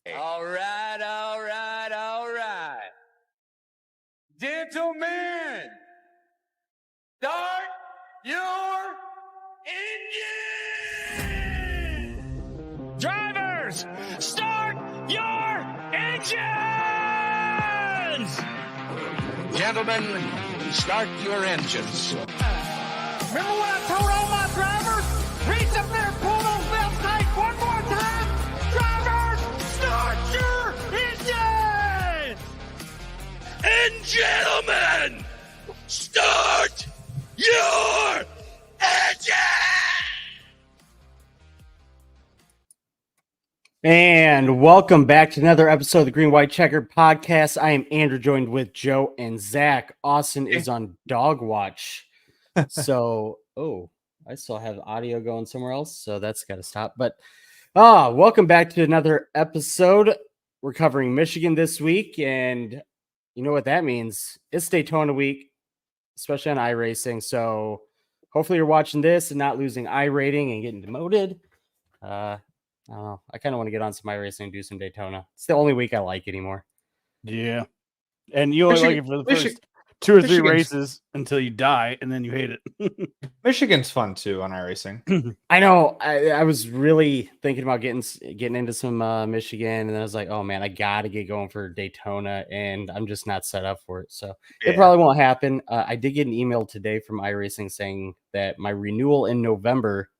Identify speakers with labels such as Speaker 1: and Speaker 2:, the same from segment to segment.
Speaker 1: All right, all right, all right. Gentlemen, start your engine!
Speaker 2: Drivers, start your engines!
Speaker 3: Gentlemen, start your engines.
Speaker 2: Remember what I told all my drivers? Reach up there and pull those belts tight one more time! Drivers, start your engines!
Speaker 3: And gentlemen, start your engine!
Speaker 4: And welcome back to another episode of the Green White Checkered podcast. I am Andrew, joined with Joe and Zach. Austin is on dog watch. So, I still have audio going somewhere else, so that's got to stop. But, welcome back to another episode. We're covering Michigan this week, and you know what that means. It's Daytona week, especially on iRacing. So, hopefully you're watching this and not losing iRating and getting demoted. I don't know. I kind of want to get on some iRacing and do some Daytona. It's the only week I like anymore.
Speaker 5: Yeah. And you only like it for the first 2 or 3 races until you die, and then you hate it.
Speaker 6: Michigan's fun too on iRacing.
Speaker 4: I know. I was really thinking about getting into some Michigan, and then I was like, oh man, I got to get going for Daytona, and I'm just not set up for it. So it probably won't happen. I did get an email today from iRacing saying that my renewal in November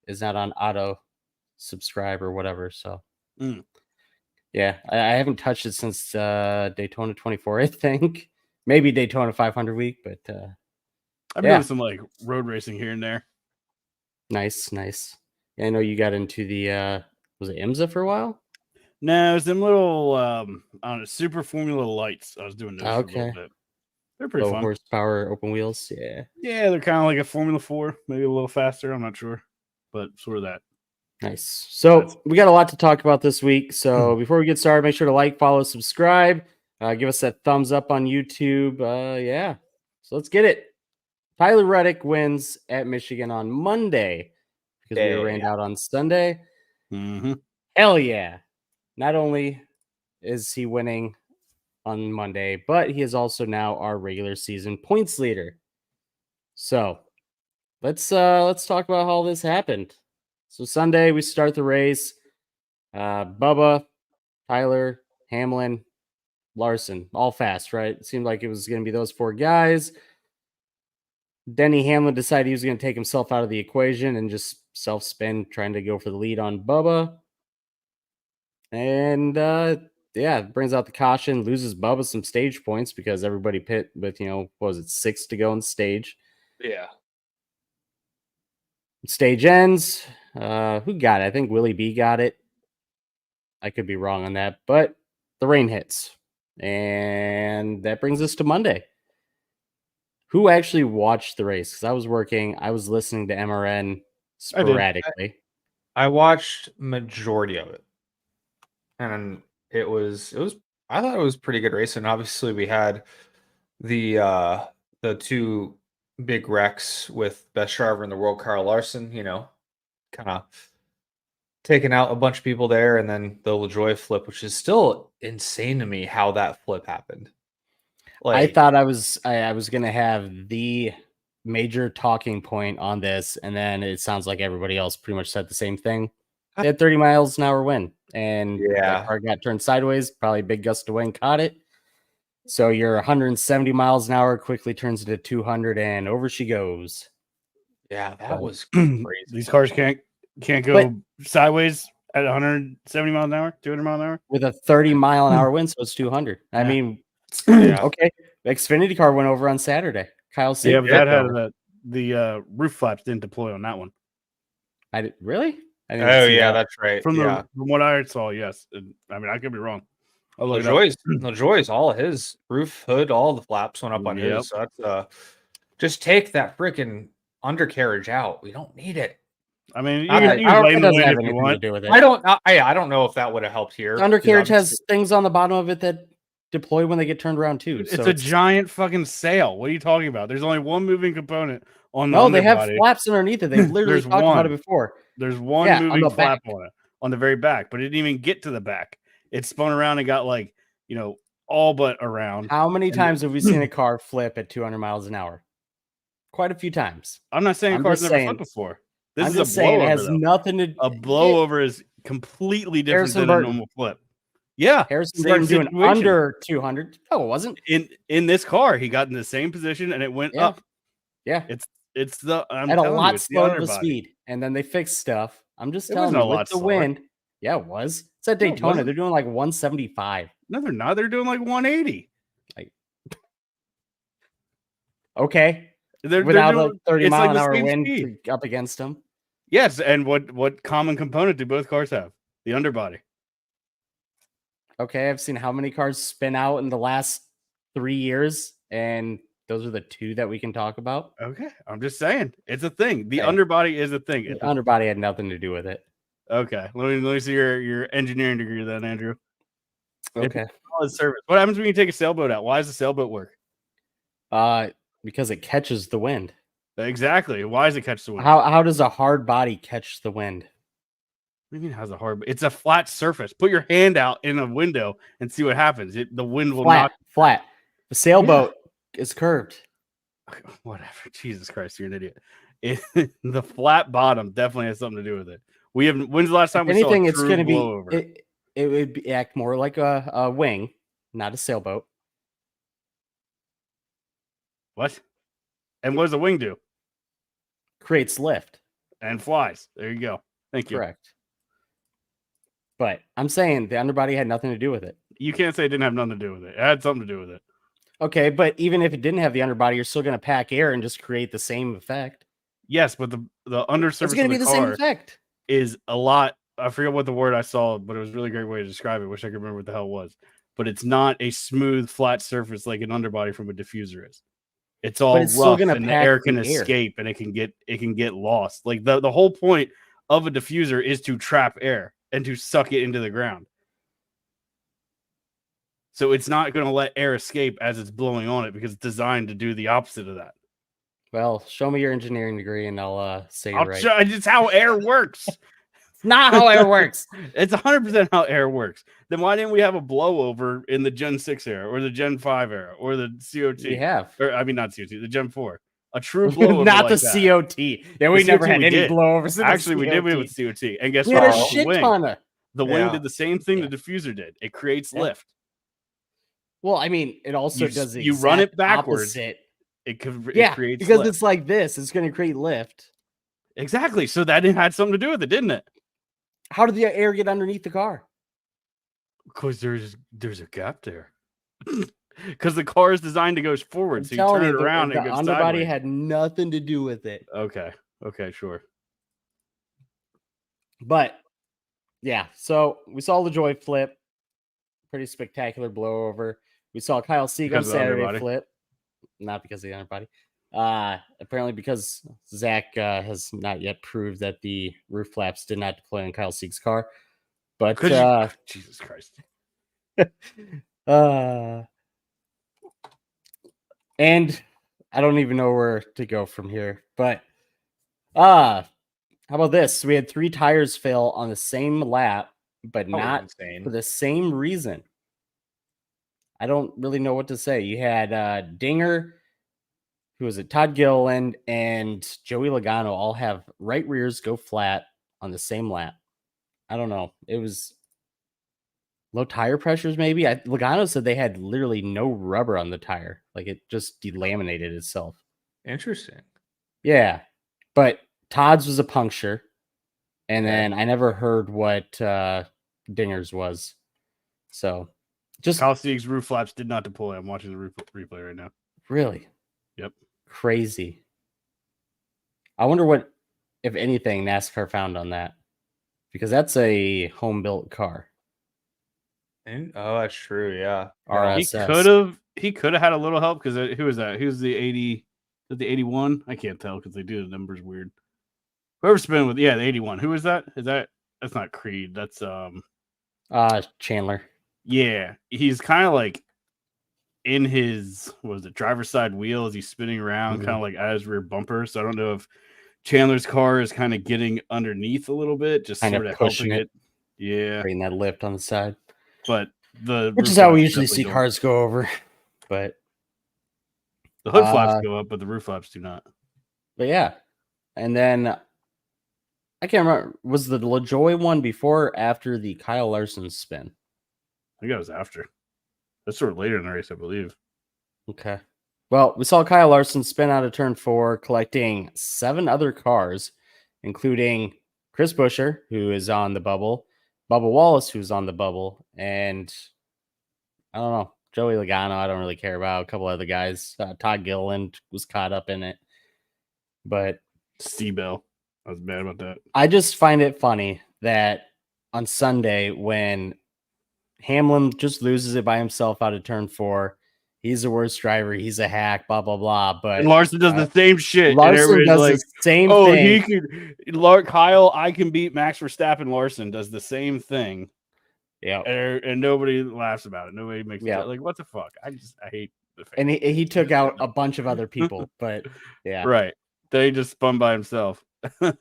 Speaker 4: is not on auto subscribe or whatever. So yeah, I haven't touched it since Daytona 24, I think. Maybe Daytona 500 week, but
Speaker 5: I've been doing some like road racing here and there.
Speaker 4: Nice. Yeah, I know you got into the was it IMSA for a while?
Speaker 5: No, it was them little I don't know, super Formula Lights. I was doing those for a little bit. They're pretty fun.
Speaker 4: Horsepower, open wheels. Yeah,
Speaker 5: they're kind of like a Formula 4, maybe a little faster. I'm not sure, but sort of that.
Speaker 4: Nice. So we got a lot to talk about this week. So before we get started, make sure to like, follow, subscribe. Give us that thumbs up on YouTube. Yeah. So let's get it. Tyler Reddick wins at Michigan on Monday because we were rained out on Sunday. Hell yeah. Not only is he winning on Monday, but he is also now our regular season points leader. So let's talk about how this happened. So Sunday we start the race. Bubba, Tyler, Hamlin, Larson, all fast, right? It seemed like it was going to be those 4 guys. Denny Hamlin decided he was going to take himself out of the equation and just self-spin, trying to go for the lead on Bubba. And, brings out the caution, loses Bubba some stage points because everybody pit with, what was it, 6 to go on stage.
Speaker 6: Yeah.
Speaker 4: Stage ends. Who got it? I think Willie B got it. I could be wrong on that, but the rain hits. And that brings us to Monday. Who actually watched the race? Because I was working. I was listening to MRN sporadically.
Speaker 6: I watched majority of it. And it was I thought it was pretty good race. And obviously we had the 2 big wrecks with best driver in the world, Kyle Larson, kind of taking out a bunch of people there, and then the LaJoie flip, which is still insane to me how that flip happened.
Speaker 4: I thought I was going to have the major talking point on this, and then it sounds like everybody else pretty much said the same thing. They had 30 miles an hour wind, and the car got turned sideways, probably a big gust of wind caught it. So your 170 miles an hour quickly turns into 200, and over she goes.
Speaker 6: Yeah, that was crazy.
Speaker 5: These cars can't go sideways at 170 miles an hour, 200 miles an hour
Speaker 4: with a 30 mile an hour wind, so it's 200. Yeah. I mean, okay. The Xfinity car went over on Saturday. Kyle Seager.
Speaker 5: Yeah, but that had the roof flaps didn't deploy on that one.
Speaker 4: Really?
Speaker 6: That's right.
Speaker 5: From what I saw, yes. I mean, I could be wrong.
Speaker 6: LaJoie's all his roof hood, all the flaps went up on his. So that's just take that freaking undercarriage out. We don't need it.
Speaker 5: I mean,
Speaker 4: I don't
Speaker 6: know if that would have helped here.
Speaker 4: The undercarriage has things on the bottom of it that deploy when they get turned around too.
Speaker 5: It's a giant fucking sail. What are you talking about? There's only one moving component on the
Speaker 4: they have flaps underneath it. They've literally talked about it before.
Speaker 5: There's one moving flap on it on the very back, but it didn't even get to the back. it spun around and got like, all but around.
Speaker 4: How many times have we seen a car flip at 200 miles an hour? Quite a few times.
Speaker 5: I'm not saying a car's never flipped before. This is a blowover.
Speaker 4: It has nothing to.
Speaker 5: A blowover is completely different than a normal flip. Yeah,
Speaker 4: Harrison Burton doing under 200. No, it wasn't.
Speaker 5: In this car, he got in the same position and it went up.
Speaker 4: Yeah,
Speaker 5: it's the
Speaker 4: at a lot slower of a speed, and then they fixed stuff. I'm just telling you, with the wind. Yeah, it was. It's at Daytona. They're doing like 175.
Speaker 5: No, they're not. They're doing like 180.
Speaker 4: Like, okay.
Speaker 5: Without
Speaker 4: a 30 mile an hour wind up against them.
Speaker 5: Yes, and what common component do both cars have? The underbody.
Speaker 4: Okay, I've seen how many cars spin out in the last 3 years, and those are the two that we can talk about.
Speaker 5: Okay, I'm just saying it's a thing. The underbody is a thing.
Speaker 4: The underbody had nothing to do with it.
Speaker 5: Okay, let me see your engineering degree then, Andrew.
Speaker 4: Okay.
Speaker 5: Service. What happens when you take a sailboat out? Why does the sailboat work?
Speaker 4: Because it catches the wind.
Speaker 5: Exactly. Why does it catch the wind?
Speaker 4: How does a hard body catch the wind?
Speaker 5: What do you mean how's a hard? It's a flat surface. Put your hand out in a window and see what happens. The wind will not
Speaker 4: flat. The sailboat is curved.
Speaker 5: Whatever. Jesus Christ, you're an idiot. The flat bottom definitely has something to do with it. When's the last time we saw a
Speaker 4: it's going to
Speaker 5: blowover?
Speaker 4: It would act more like a wing, not a sailboat.
Speaker 5: What? And what does a wing do?
Speaker 4: Creates lift.
Speaker 5: And flies. There you go. Thank you.
Speaker 4: Correct. But I'm saying the underbody had nothing to do with it.
Speaker 5: You can't say it didn't have nothing to do with it. It had something to do with it.
Speaker 4: Okay, but even if it didn't have the underbody, you're still going to pack air and just create the same effect.
Speaker 5: Yes, but the undersurface
Speaker 4: it's going to be the same effect.
Speaker 5: Is a lot. I forget what the word I saw, but it was a really great way to describe it. Wish I could remember what the hell it was. But it's not a smooth, flat surface like an underbody from a diffuser is. It's all rough, and the air can escape, and it can get lost. Like the whole point of a diffuser is to trap air and to suck it into the ground. So it's not going to let air escape as it's blowing on it because it's designed to do the opposite of that.
Speaker 4: Well, show me your engineering degree, and I'll say you're right.
Speaker 5: It's how air works.
Speaker 4: It's not how air works.
Speaker 5: It's 100% how air works. Then why didn't we have a blowover in the Gen 6 era or the Gen 5 era or the COT?
Speaker 4: We have.
Speaker 5: Not COT, the Gen 4. A true blowover.
Speaker 4: Not like the COT. Yeah, we never had any blowovers.
Speaker 5: Actually, we did with COT. And guess
Speaker 4: what?
Speaker 5: We
Speaker 4: had a shit ton of.
Speaker 5: The wing did the same thing the diffuser did. It creates lift.
Speaker 4: Well, I mean, it also does
Speaker 5: you run it backwards.
Speaker 4: Opposite.
Speaker 5: It creates
Speaker 4: because
Speaker 5: lift.
Speaker 4: it's like this. It's going to create lift.
Speaker 5: Exactly. So that had something to do with it, didn't it?
Speaker 4: How did the air get underneath the car?
Speaker 5: Because there's a gap there. Because the car is designed to go forward, so you turn it around and it goes
Speaker 4: underbody
Speaker 5: sideways.
Speaker 4: had nothing to do with it.
Speaker 5: Okay, sure.
Speaker 4: But yeah, so we saw LaJoy flip, pretty spectacular blowover. We saw Kyle Sieg on Saturday flip, not because of the underbody. Apparently because Zach has not yet proved that the roof flaps did not deploy on Kyle Sieg's car. But
Speaker 5: Jesus Christ.
Speaker 4: And I don't even know where to go from here. But how about this? We had 3 tires fail on the same lap, but not for the same reason. I don't really know what to say. You had Dinger, who was it? Todd Gilliland and Joey Logano all have right rears go flat on the same lap. I don't know. It was low tire pressures, maybe. Logano said they had literally no rubber on the tire. Like it just delaminated itself.
Speaker 6: Interesting.
Speaker 4: Yeah. But Todd's was a puncture. And then I never heard what Dinger's was. So just
Speaker 5: Kyle Sieg's roof flaps did not deploy. I'm watching the replay right now.
Speaker 4: Really?
Speaker 5: Yep.
Speaker 4: Crazy. I wonder what, if anything, NASCAR found on that. Because that's a home-built car.
Speaker 6: Oh, that's true. Yeah.
Speaker 4: RSS.
Speaker 5: He could have had a little help because who was that? Who's the 80? The 81? I can't tell because they do the numbers weird. Whoever's spinning with the 81. Who is that? That's not Creed. That's
Speaker 4: Chandler.
Speaker 5: Yeah, he's kind of like in his driver's side wheel as he's spinning around, kind of like at his rear bumper. So I don't know if Chandler's car is kind of getting underneath a little bit, just kind sort of helping it. Yeah,
Speaker 4: creating that lift on the side.
Speaker 5: but
Speaker 4: which is how we usually see cars go over. But
Speaker 5: the hood flaps go up, but the roof flaps do not.
Speaker 4: But yeah, and then I can't remember, was the LaJoy one before or after the Kyle Larson spin?
Speaker 5: I think that was after. That's sort of later in the race, I believe.
Speaker 4: Okay. Well, we saw Kyle Larson spin out of turn 4, collecting 7 other cars, including Chris Buescher, who is on the bubble, Bubba Wallace, who's on the bubble, and I don't know, Joey Logano, I don't really care about. A couple other guys. Todd Gilliland was caught up in it. But
Speaker 5: Seabell, I was mad about that.
Speaker 4: I just find it funny that on Sunday, when Hamlin just loses it by himself out of turn 4, he's the worst driver, he's a hack, blah blah blah. But
Speaker 5: and Larson does the same shit.
Speaker 4: Larson does the same thing.
Speaker 5: He could. Kyle, I can beat Max Verstappen. Larson does the same thing.
Speaker 4: Yeah,
Speaker 5: and nobody laughs about it. Nobody makes it like, what the fuck? I hate the fan.
Speaker 4: And he took out a bunch of other people, but yeah,
Speaker 5: right. They just spun by himself, and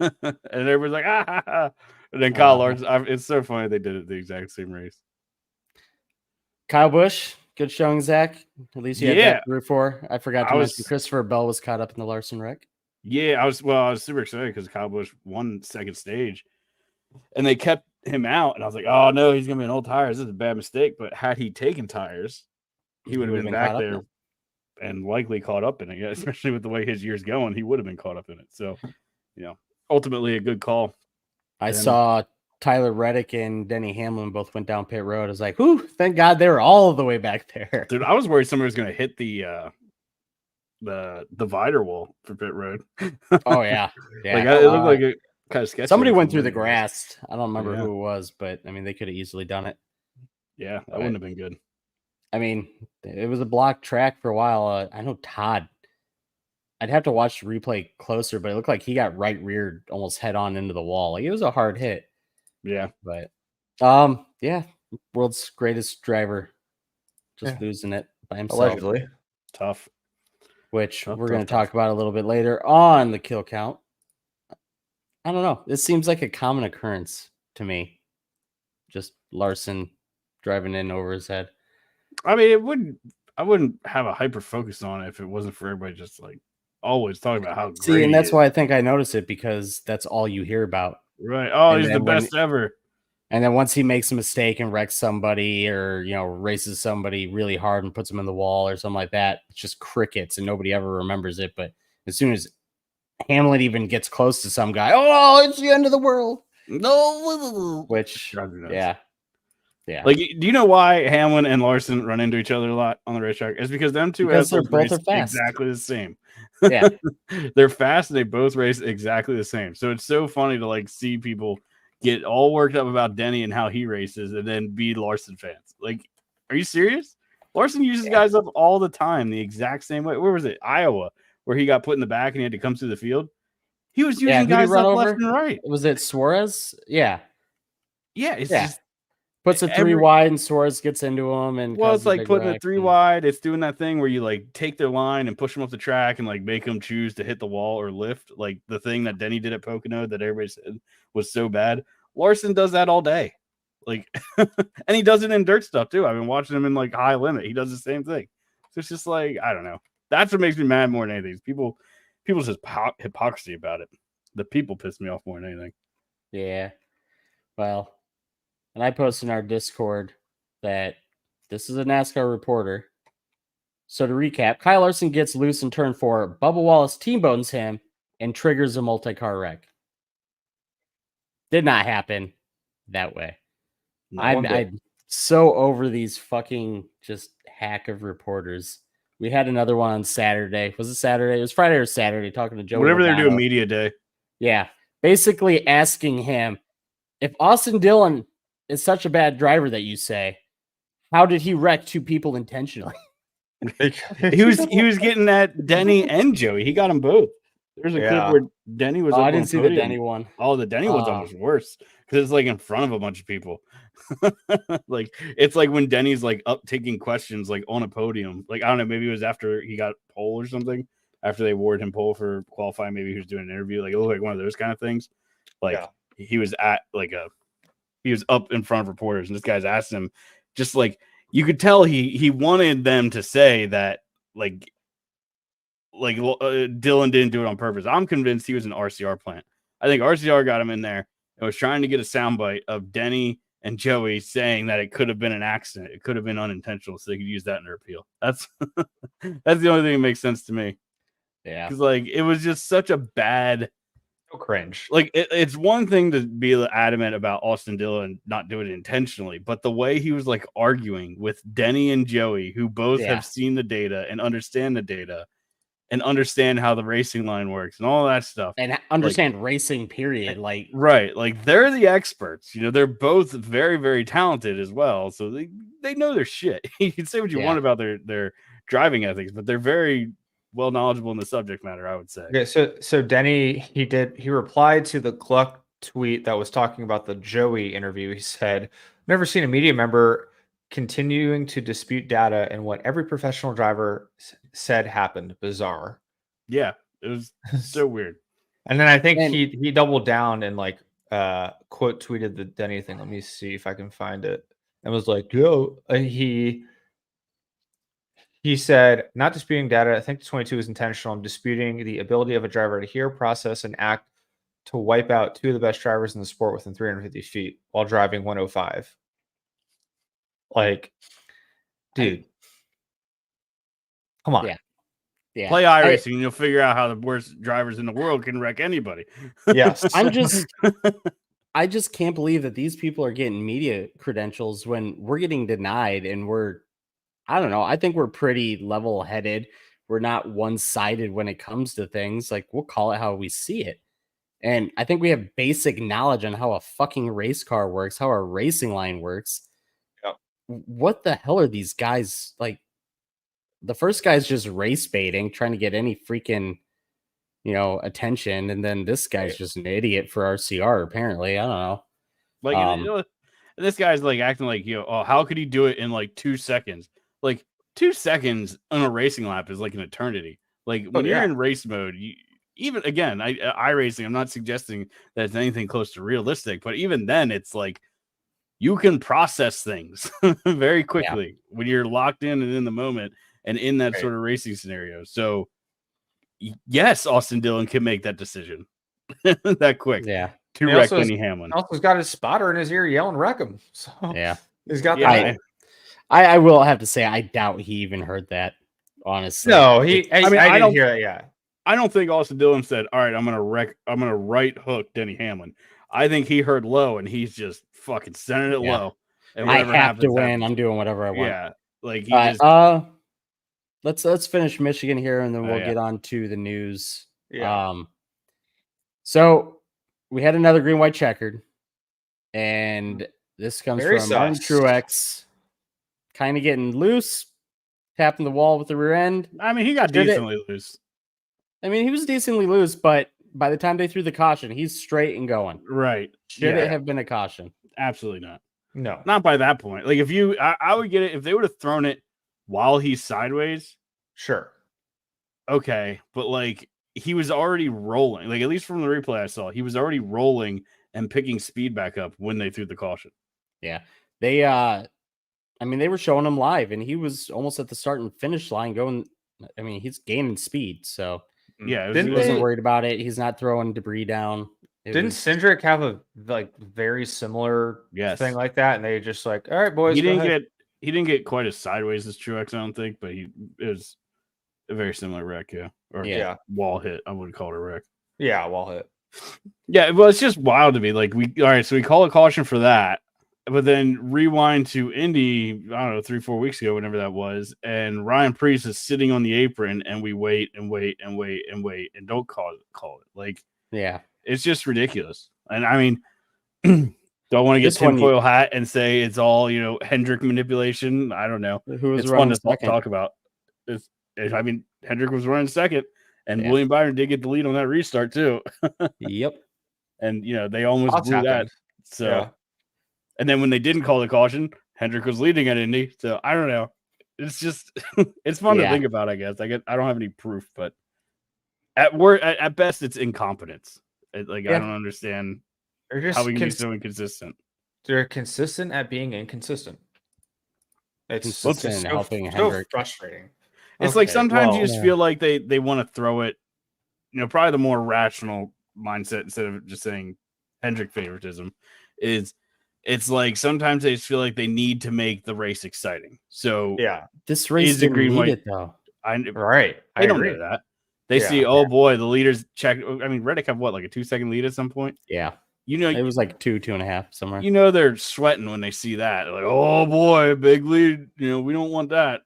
Speaker 5: everybody's like, ah, ha, ha. And then Kyle Larson. It's so funny they did it the exact same race.
Speaker 4: Kyle Busch, good showing, Zach. At least you had that to root for. I forgot to mention Christopher Bell was caught up in the Larson wreck.
Speaker 5: Yeah, I was super excited because Kyle Busch won second stage, and they kept him out, and I was like, oh no, he's gonna be on old tires. This is a bad mistake. But had he taken tires, he would have been back there and likely caught up in it. Yeah, especially with the way his year's going, he would have been caught up in it. So, ultimately a good call.
Speaker 4: I saw Tyler Reddick and Denny Hamlin both went down pit road. I was like, whew, thank God they were all the way back there.
Speaker 5: Dude, I was worried somebody was gonna hit the divider wall for pit road.
Speaker 4: Oh yeah. Yeah.
Speaker 5: Like it looked like it kind of sketchy.
Speaker 4: Somebody went through the grass. I don't remember who it was, but I mean they could have easily done it.
Speaker 5: Yeah, that wouldn't have been good.
Speaker 4: I mean, it was a blocked track for a while. I know Todd. I'd have to watch the replay closer, but it looked like he got right reared almost head on into the wall. Like it was a hard hit.
Speaker 5: Yeah.
Speaker 4: But yeah, world's greatest driver just losing it by himself.
Speaker 6: Allegedly.
Speaker 5: Tough.
Speaker 4: Which we're going to talk about a little bit later on the kill count. I don't know. This seems like a common occurrence to me. Just Larson driving in over his head.
Speaker 5: I mean, I wouldn't have a hyper focus on it if it wasn't for everybody just like always talking about how great.
Speaker 4: See, and that's why I think I notice it, because that's all you hear about.
Speaker 5: Right. Oh, he's the best ever.
Speaker 4: And then once he makes a mistake and wrecks somebody or, races somebody really hard and puts them in the wall or something like that, it's just crickets and nobody ever remembers it. But as soon as Hamlin even gets close to some guy, oh, it's the end of the world. No. Which, yeah. Yeah.
Speaker 5: Like, do you know why Hamlin and Larson run into each other a lot on the racetrack? It's because them two
Speaker 4: they're both fast.
Speaker 5: Exactly the same.
Speaker 4: Yeah.
Speaker 5: They're fast and they both race exactly the same. So it's so funny to like see people get all worked up about Denny and how he races and then be Larson fans. Like, are you serious? Larson uses guys up all the time the exact same way. Where was it? Iowa, where he got put in the back and he had to come through the field. He was using guys up left and right.
Speaker 4: Was it Suarez? Yeah.
Speaker 5: Yeah. It's just
Speaker 4: puts a 3 wide and Suarez gets into him. And
Speaker 5: it's like putting a 3 wide. It's doing that thing where you like take their line and push them off the track and like make them choose to hit the wall or lift. Like the thing that Denny did at Pocono that everybody said was so bad. Larson does that all day. Like, and he does it in dirt stuff too. I've been watching him in like high limit. He does the same thing. So it's just like, I don't know. That's what makes me mad more than anything. People's just hypocrisy about it. The people piss me off more than anything.
Speaker 4: Yeah. Well, and I posted in our Discord that this is a NASCAR reporter. So to recap, Kyle Larson gets loose in turn 4. Bubba Wallace T-bones him and triggers a multi-car wreck. Did not happen that way. I'm so over these fucking just hack of reporters. We had another one on Saturday. Was it Saturday? It was Friday or Saturday, talking to Joe.
Speaker 5: Whatever they're doing media day.
Speaker 4: Yeah. Basically asking him, if Austin Dillon is such a bad driver that you say, how did he wreck 2 people intentionally?
Speaker 5: he was getting at Denny and Joey. He got them both. There's a clip where Denny was.
Speaker 4: I didn't see the Denny one.
Speaker 5: Oh, the Denny one's almost worse because it's like in front of a bunch of people. Like it's like when Denny's like up taking questions like on a podium. Like I don't know, maybe it was after he got pole or something. After they awarded him pole for qualifying, maybe he was doing an interview. Like it looked like one of those kind of things. Like he was at like he was up in front of reporters, and this guy's asking him just like you could tell he wanted them to say that like Dylan didn't do it on purpose. I'm convinced he was an RCR plant. I think RCR got him in there and was trying to get a soundbite of Denny and Joey saying that it could have been an accident. It could have been unintentional, so they could use that in their appeal. That's that's the only thing that makes sense to me.
Speaker 4: Yeah,
Speaker 5: because like it was just such a bad.
Speaker 6: So cringe.
Speaker 5: Like it's one thing to be adamant about Austin Dillon not doing it intentionally, but the way he was like arguing with Denny and Joey, who both have seen the data and understand the data and understand how the racing line works and all that stuff
Speaker 4: and understand racing period, like
Speaker 5: right, like they're the experts. They're both very, very talented as well, so they know their shit. You can say what you want about their driving ethics, but they're very well knowledgeable in the subject matter, I would say.
Speaker 6: Okay, so Denny, he replied to the Gluck tweet that was talking about the Joey interview. He said, "Never seen a media member continuing to dispute data and what every professional driver said happened. Bizarre."
Speaker 5: Yeah, it was so weird.
Speaker 6: And then I think he doubled down and like quote tweeted the Denny thing. Let me see if I can find it. And was like, "Yo," He said, "Not disputing data. I think 22 is intentional. I'm disputing the ability of a driver to hear, process, and act to wipe out two of the best drivers in the sport within 350 feet while driving 105. Like, dude, come on.
Speaker 4: Yeah.
Speaker 5: Play iRacing and you'll figure out how the worst drivers in the world can wreck anybody.
Speaker 6: Yes.
Speaker 4: I just can't believe that these people are getting media credentials when we're getting denied, and I don't know. I think we're pretty level-headed. We're not one-sided when it comes to things. Like, we'll call it how we see it. And I think we have basic knowledge on how a fucking race car works, how a racing line works.
Speaker 6: Yep.
Speaker 4: What the hell are these guys like? The first guy's just race baiting, trying to get any freaking, attention. And then this guy's just an idiot for RCR, apparently. I don't know.
Speaker 5: Like, this guy's like acting like, how could he do it in like 2 seconds? Like 2 seconds on a racing lap is like an eternity. Like when you're in race mode, even again, iRacing, I'm not suggesting that it's anything close to realistic, but even then it's like you can process things very quickly when you're locked in and in the moment and in that sort of racing scenario. So yes, Austin Dillon can make that decision that quick.
Speaker 4: Yeah.
Speaker 5: To wreck Denny Hamlin.
Speaker 6: Also got his spotter in his ear yelling, "Wreck him." So he's got
Speaker 4: that. I will have to say, I doubt he even heard that, honestly.
Speaker 6: No, I didn't hear that yet.
Speaker 5: I don't think Austin Dillon said, "All right, I'm gonna right hook Denny Hamlin." I think he heard low and he's just fucking sending it low. And
Speaker 4: I have to win. I'm doing whatever I want.
Speaker 5: Yeah. Like
Speaker 4: let's finish Michigan here and then we'll get on to the news.
Speaker 6: Yeah.
Speaker 4: So we had another green white checkered, and this comes from Martin Truex, kind of getting loose, tapping the wall with the rear end.
Speaker 5: I mean, he got decently loose.
Speaker 4: I mean, he was decently loose, but by the time they threw the caution, he's straight and going.
Speaker 5: Right.
Speaker 4: Should it have been a caution?
Speaker 5: Absolutely not.
Speaker 6: No.
Speaker 5: Not by that point. Like, I would get it if they would have thrown it while he's sideways.
Speaker 6: Sure.
Speaker 5: Okay. But, like, he was already rolling. Like, at least from the replay I saw, he was already rolling and picking speed back up when they threw the caution.
Speaker 4: Yeah. They were showing him live, and he was almost at the start and finish line going. I mean, he's gaining speed, so
Speaker 5: yeah,
Speaker 4: he wasn't worried about it. He's not throwing debris down.
Speaker 6: Didn't Cindric have a very similar thing like that? And they just like, all right, boys.
Speaker 5: He didn't get quite as sideways as Truex, I don't think, but it was a very similar wreck, or wall hit. I wouldn't call it a wreck.
Speaker 6: Yeah, wall hit.
Speaker 5: Yeah, well, it's just wild to me. Like so we call a caution for that. But then rewind to Indy, I don't know, 3-4 weeks ago, whenever that was, and Ryan Preece is sitting on the apron, and we wait and wait and wait and wait and don't call it. Like, it's just ridiculous. And I mean, don't want to get tinfoil hat and say it's all Hendrick manipulation. I don't know. It's fun to talk about. Hendrick was running second, and William Byron did get the lead on that restart too.
Speaker 4: Yep.
Speaker 5: And they almost blew that. So. Yeah. And then when they didn't call the caution, Hendrick was leading at Indy. So I don't know. It's just it's fun to think about, I guess. I don't have any proof, but at best it's incompetence. I don't understand how we can be so inconsistent.
Speaker 6: They're consistent at being inconsistent. It's
Speaker 4: consistent in helping
Speaker 6: so
Speaker 4: Hendrick.
Speaker 6: frustrating.
Speaker 5: It's like sometimes you just
Speaker 4: yeah.
Speaker 5: feel like they want to throw it, probably the more rational mindset instead of just saying Hendrick favoritism is it's like sometimes they just feel like they need to make the race exciting. So
Speaker 6: yeah,
Speaker 4: this race
Speaker 5: is the
Speaker 4: didn't
Speaker 5: Green
Speaker 4: need
Speaker 5: White
Speaker 4: it though.
Speaker 6: right.
Speaker 5: They don't know that. They see, oh boy, the leaders check. I mean, Reddick have what, like a 2-second lead at some point?
Speaker 4: Yeah.
Speaker 5: It
Speaker 4: was like 2.5 somewhere.
Speaker 5: They're sweating when they see that. They're like, oh boy, big lead. We don't want that.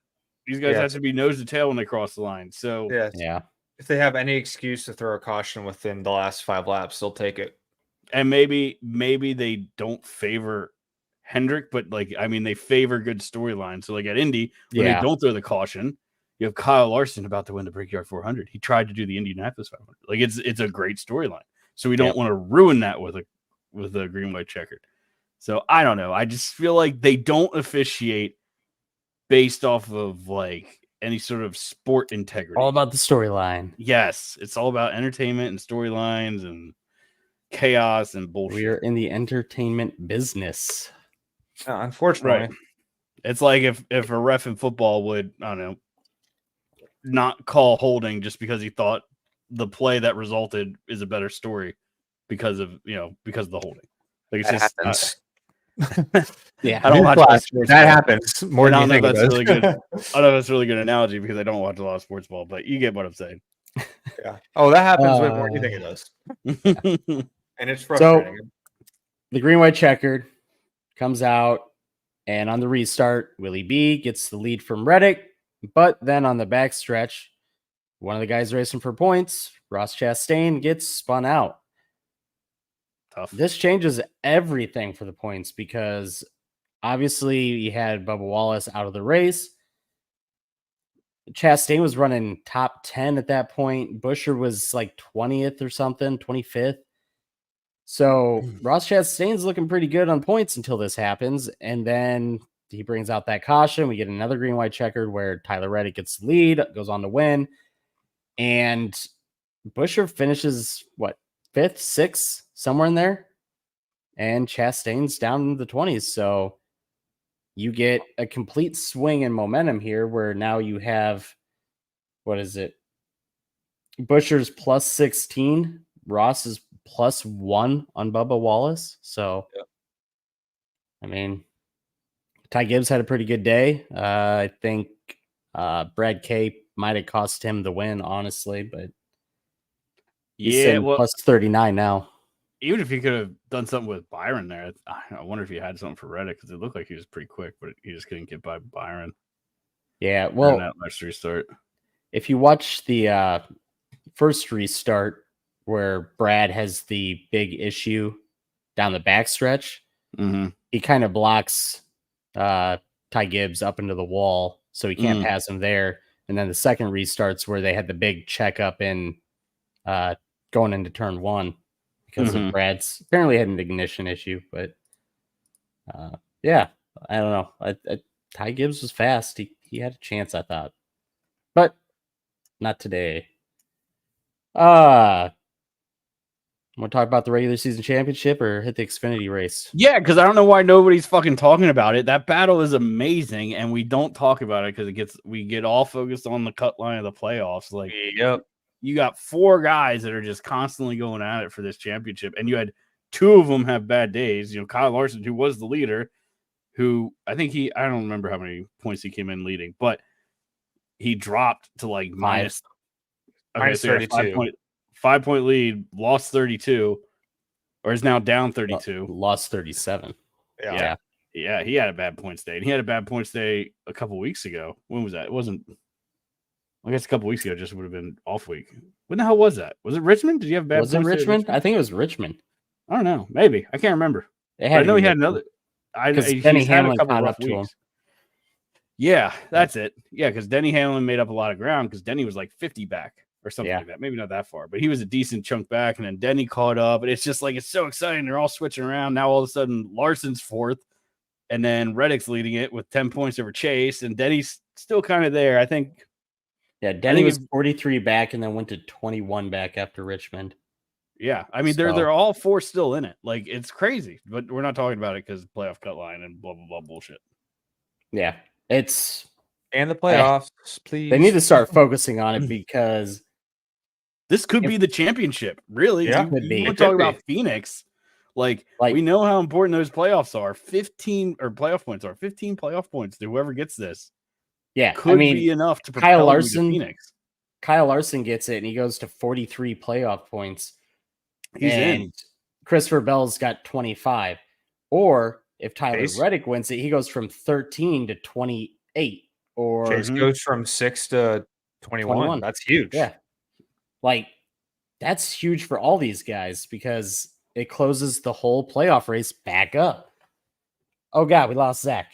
Speaker 5: These guys have to be nose to tail when they cross the line. So
Speaker 4: yeah.
Speaker 6: If they have any excuse to throw a caution within the last 5 laps, they'll take it.
Speaker 5: And maybe they don't favor Hendrick, but they favor good storylines. So like at Indy, when they don't throw the caution, you have Kyle Larson about to win the Brickyard 400. He tried to do the Indianapolis 500. Like it's a great storyline. So we don't want to ruin that with a Green White Checkered. So I don't know. I just feel like they don't officiate based off of like any sort of sport integrity.
Speaker 4: All about the storyline.
Speaker 5: Yes, it's all about entertainment and storylines and chaos and bullshit.
Speaker 4: We are in the entertainment business.
Speaker 6: Unfortunately.
Speaker 5: Right. It's like if a ref in football would, I don't know, not call holding just because he thought the play that resulted is a better story because of the holding. Like it's just
Speaker 6: happens.
Speaker 4: Yeah,
Speaker 6: I don't watch sports. That happens more than you think.
Speaker 5: That's really good. I know that's a really good analogy because I don't watch a lot of sports ball, but you get what I'm saying.
Speaker 6: Yeah. Oh, that happens way more than you think it does. And it's frustrating.
Speaker 4: So the Green White Checkered comes out, and on the restart, Willie B gets the lead from Reddick, but then on the backstretch, one of the guys racing for points, Ross Chastain, gets spun out.
Speaker 5: Tough.
Speaker 4: This changes everything for the points because obviously you had Bubba Wallace out of the race. Chastain was running top 10 at that point. Buescher was like 20th or something, 25th. So Ross Chastain's looking pretty good on points until this happens. And then he brings out that caution. We get another Green White Checkered where Tyler Reddick gets the lead, goes on to win. And Buescher finishes, 5th, 6th, somewhere in there. And Chastain's down in the 20s. So you get a complete swing in momentum here where now you have, Buescher's plus 16. Ross is plus 1 on Bubba Wallace. So, I mean, Ty Gibbs had a pretty good day. I think Brad K might have cost him the win, honestly, but he's plus 39 now.
Speaker 5: Even if he could have done something with Byron there, I wonder if he had something for Reddick because it looked like he was pretty quick, but he just couldn't get by Byron.
Speaker 4: Yeah, well,
Speaker 5: that last restart.
Speaker 4: If you watch the first restart where Brad has the big issue down the backstretch, he kind of blocks Ty Gibbs up into the wall, so he can't pass him there. And then the second restarts where they had the big checkup in going into turn 1. Because of Brad's apparently had an ignition issue, but yeah, I don't know. Ty Gibbs was fast. He had a chance, I thought, but not today. Want to talk about the regular season championship or hit the Xfinity race?
Speaker 5: Yeah, because I don't know why nobody's fucking talking about it. That battle is amazing, and we don't talk about it because we get all focused on the cut line of the playoffs. Like, you got 4 guys that are just constantly going at it for this championship, and you had 2 of them have bad days. Kyle Larson, who was the leader, who I think I don't remember how many points he came in leading, but he dropped to like minus 32. 5-point lead, lost 32, or is now down 32.
Speaker 4: Lost 37.
Speaker 5: Yeah, he had a bad points day, and he had a bad points day a couple weeks ago. When was that? It wasn't. I guess a couple weeks ago just would have been off week. When the hell was that? Was it Richmond? Did you have bad points?
Speaker 4: Was it Richmond? I think it was Richmond.
Speaker 5: I don't know. Maybe. I can't remember. I know he had another.
Speaker 4: Denny Hamlin caught up to him.
Speaker 5: Yeah, that's it. Yeah, because Denny Hamlin made up a lot of ground because Denny was like 50 back or something like that. Maybe not that far, but he was a decent chunk back, and then Denny caught up. And it's just like, it's so exciting. They're all switching around. Now all of a sudden, Larson's 4th, and then Reddick's leading it with 10 points over Chase, and Denny's still kind of there. I think.
Speaker 4: Yeah, Denny was 43 back and then went to 21 back after Richmond.
Speaker 5: Yeah, I mean, they're all 4 still in it. Like, it's crazy, but we're not talking about it because playoff cut line and blah, blah, blah bullshit.
Speaker 4: Yeah. It's
Speaker 6: And the playoffs, please.
Speaker 4: they need to start focusing on it because
Speaker 5: this could be the championship. Really,
Speaker 6: Yeah,
Speaker 5: you want
Speaker 6: it
Speaker 5: to talk
Speaker 6: could be.
Speaker 5: about Phoenix? Like we know how important those playoffs are. 15 playoff points to whoever gets this.
Speaker 4: Yeah,
Speaker 5: could be enough to propel you to Phoenix.
Speaker 4: Kyle Larson gets it, and he goes to 43 playoff points.
Speaker 5: He's in.
Speaker 4: Christopher Bell's got 25. Or if Tyler Reddick wins it, he goes from 13 to 28. Or
Speaker 6: Chase goes from 6 to 21. That's huge.
Speaker 4: Yeah. Like, that's huge for all these guys because it closes the whole playoff race back up. Oh, God, we lost Zach.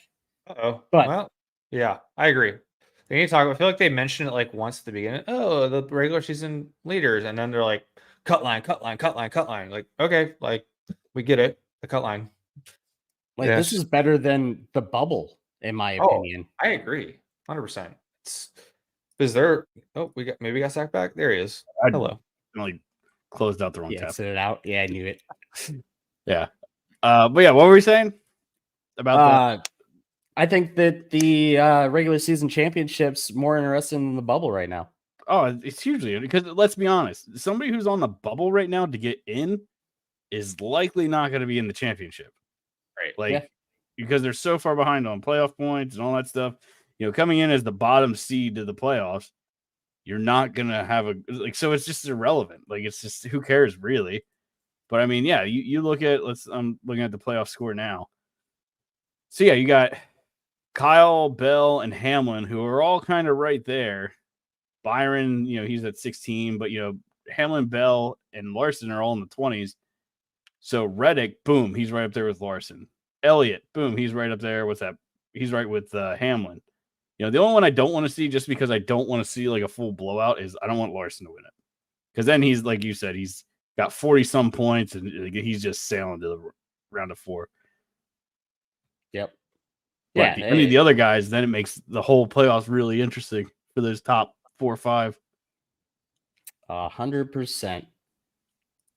Speaker 6: Uh-oh.
Speaker 4: But,
Speaker 6: well, yeah, I agree. They need to talk. I feel like they mentioned it like once at the beginning. Oh, the regular season leaders. And then they're like, cut line. Like, okay, like, we get it. The cut line.
Speaker 4: Like, this is better than the bubble, in my opinion.
Speaker 6: I agree. 100%. Is there? Oh, we got Zach back. There he is. Hello.
Speaker 5: Like closed out the wrong tab.
Speaker 4: Sit it out. Yeah, I knew it.
Speaker 5: Yeah. But yeah, what were we saying about that?
Speaker 4: I think that the regular season championship's more interesting than the bubble right now.
Speaker 5: Oh, it's hugely because let's be honest, somebody who's on the bubble right now to get in is likely not going to be in the championship, right? Like because they're so far behind on playoff points and all that stuff. You know, coming in as the bottom seed to the playoffs, you're not going to have so it's just irrelevant. Like, it's just, who cares really? But I mean, yeah, you look at, I'm looking at the playoff score now. So yeah, you got Kyle, Bell, and Hamlin, who are all kind of right there. Byron, you know, he's at 16, but you know, Hamlin, Bell, and Larson are all in the 20s. So Reddick, boom, he's right up there with Larson. Elliott, boom, he's right up there with that. He's right with Hamlin. You know, the only one I don't want to see, just because I don't want to see like a full blowout, is I don't want Larson to win it. Because then he's, like you said, he's got 40 some points and he's just sailing to the round of 4.
Speaker 4: Yep.
Speaker 5: But any of the other guys, then it makes the whole playoffs really interesting for those top 4 or 5.
Speaker 4: 100%.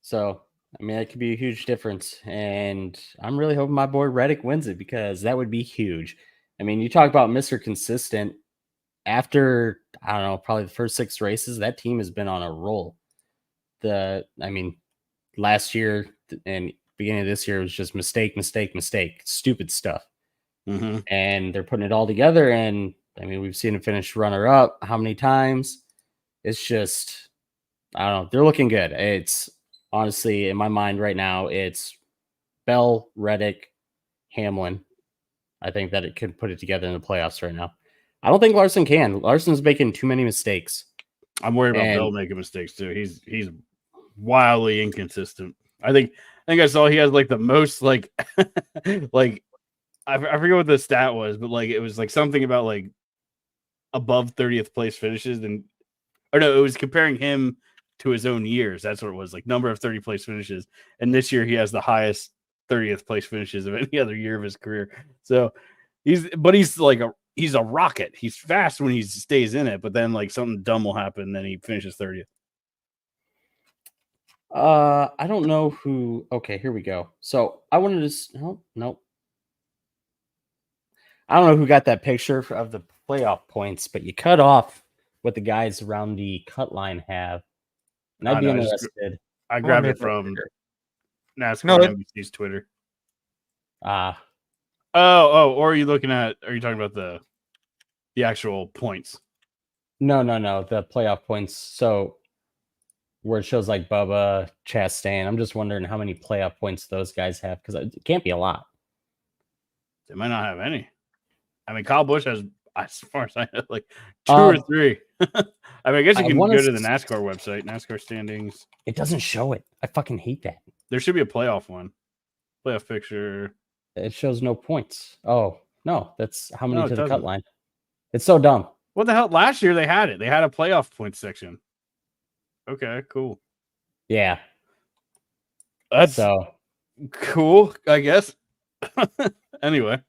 Speaker 4: So, I mean, that could be a huge difference. And I'm really hoping my boy Reddick wins it because that would be huge. I mean, you talk about Mr. Consistent. After, I don't know, probably the first 6 races, that team has been on a roll. Last year and beginning of this year was just mistake, stupid stuff.
Speaker 5: Mm-hmm.
Speaker 4: And they're putting it all together. And I mean, we've seen them finish runner-up how many times? It's just, I don't know. They're looking good. It's honestly, in my mind right now, it's Bell, Reddick, Hamlin. I think that it could put it together in the playoffs right now. I don't think Larson can. Larson's making too many mistakes.
Speaker 5: I'm worried about Bell making mistakes too. He's wildly inconsistent. I think I saw he has like the most like like I forget what the stat was, but like it was like something about like above 30th place finishes, it was comparing him to his own years. That's what it was, like number of 30 place finishes. And this year he has the highest 30th place finishes of any other year of his career. So he's a rocket. He's fast when he stays in it, but then like something dumb will happen, and then he finishes 30th.
Speaker 4: I don't know who. Okay, here we go. So I wanted to. Nope. I don't know who got that picture of the playoff points, but you cut off what the guys around the cut line have. And I'd be interested.
Speaker 5: I grabbed it from NASCAR NBC's Twitter. Or are you talking about the actual points?
Speaker 4: No, the playoff points. So where it shows like Bubba, Chastain, I'm just wondering how many playoff points those guys have, because it can't be a lot.
Speaker 5: They might not have any. I mean, Kyle Busch has, as far as I know, like 2 or 3. I mean, I guess you can go to the NASCAR website, NASCAR standings.
Speaker 4: It doesn't show it. I fucking hate that.
Speaker 5: There should be a playoff one. Playoff picture.
Speaker 4: It shows no points. Oh, no. That's how many to the cut line. It's so dumb.
Speaker 5: What the hell? Last year they had it. They had a playoff points section. Okay, cool.
Speaker 4: Yeah.
Speaker 5: That's so cool, I guess. Anyway.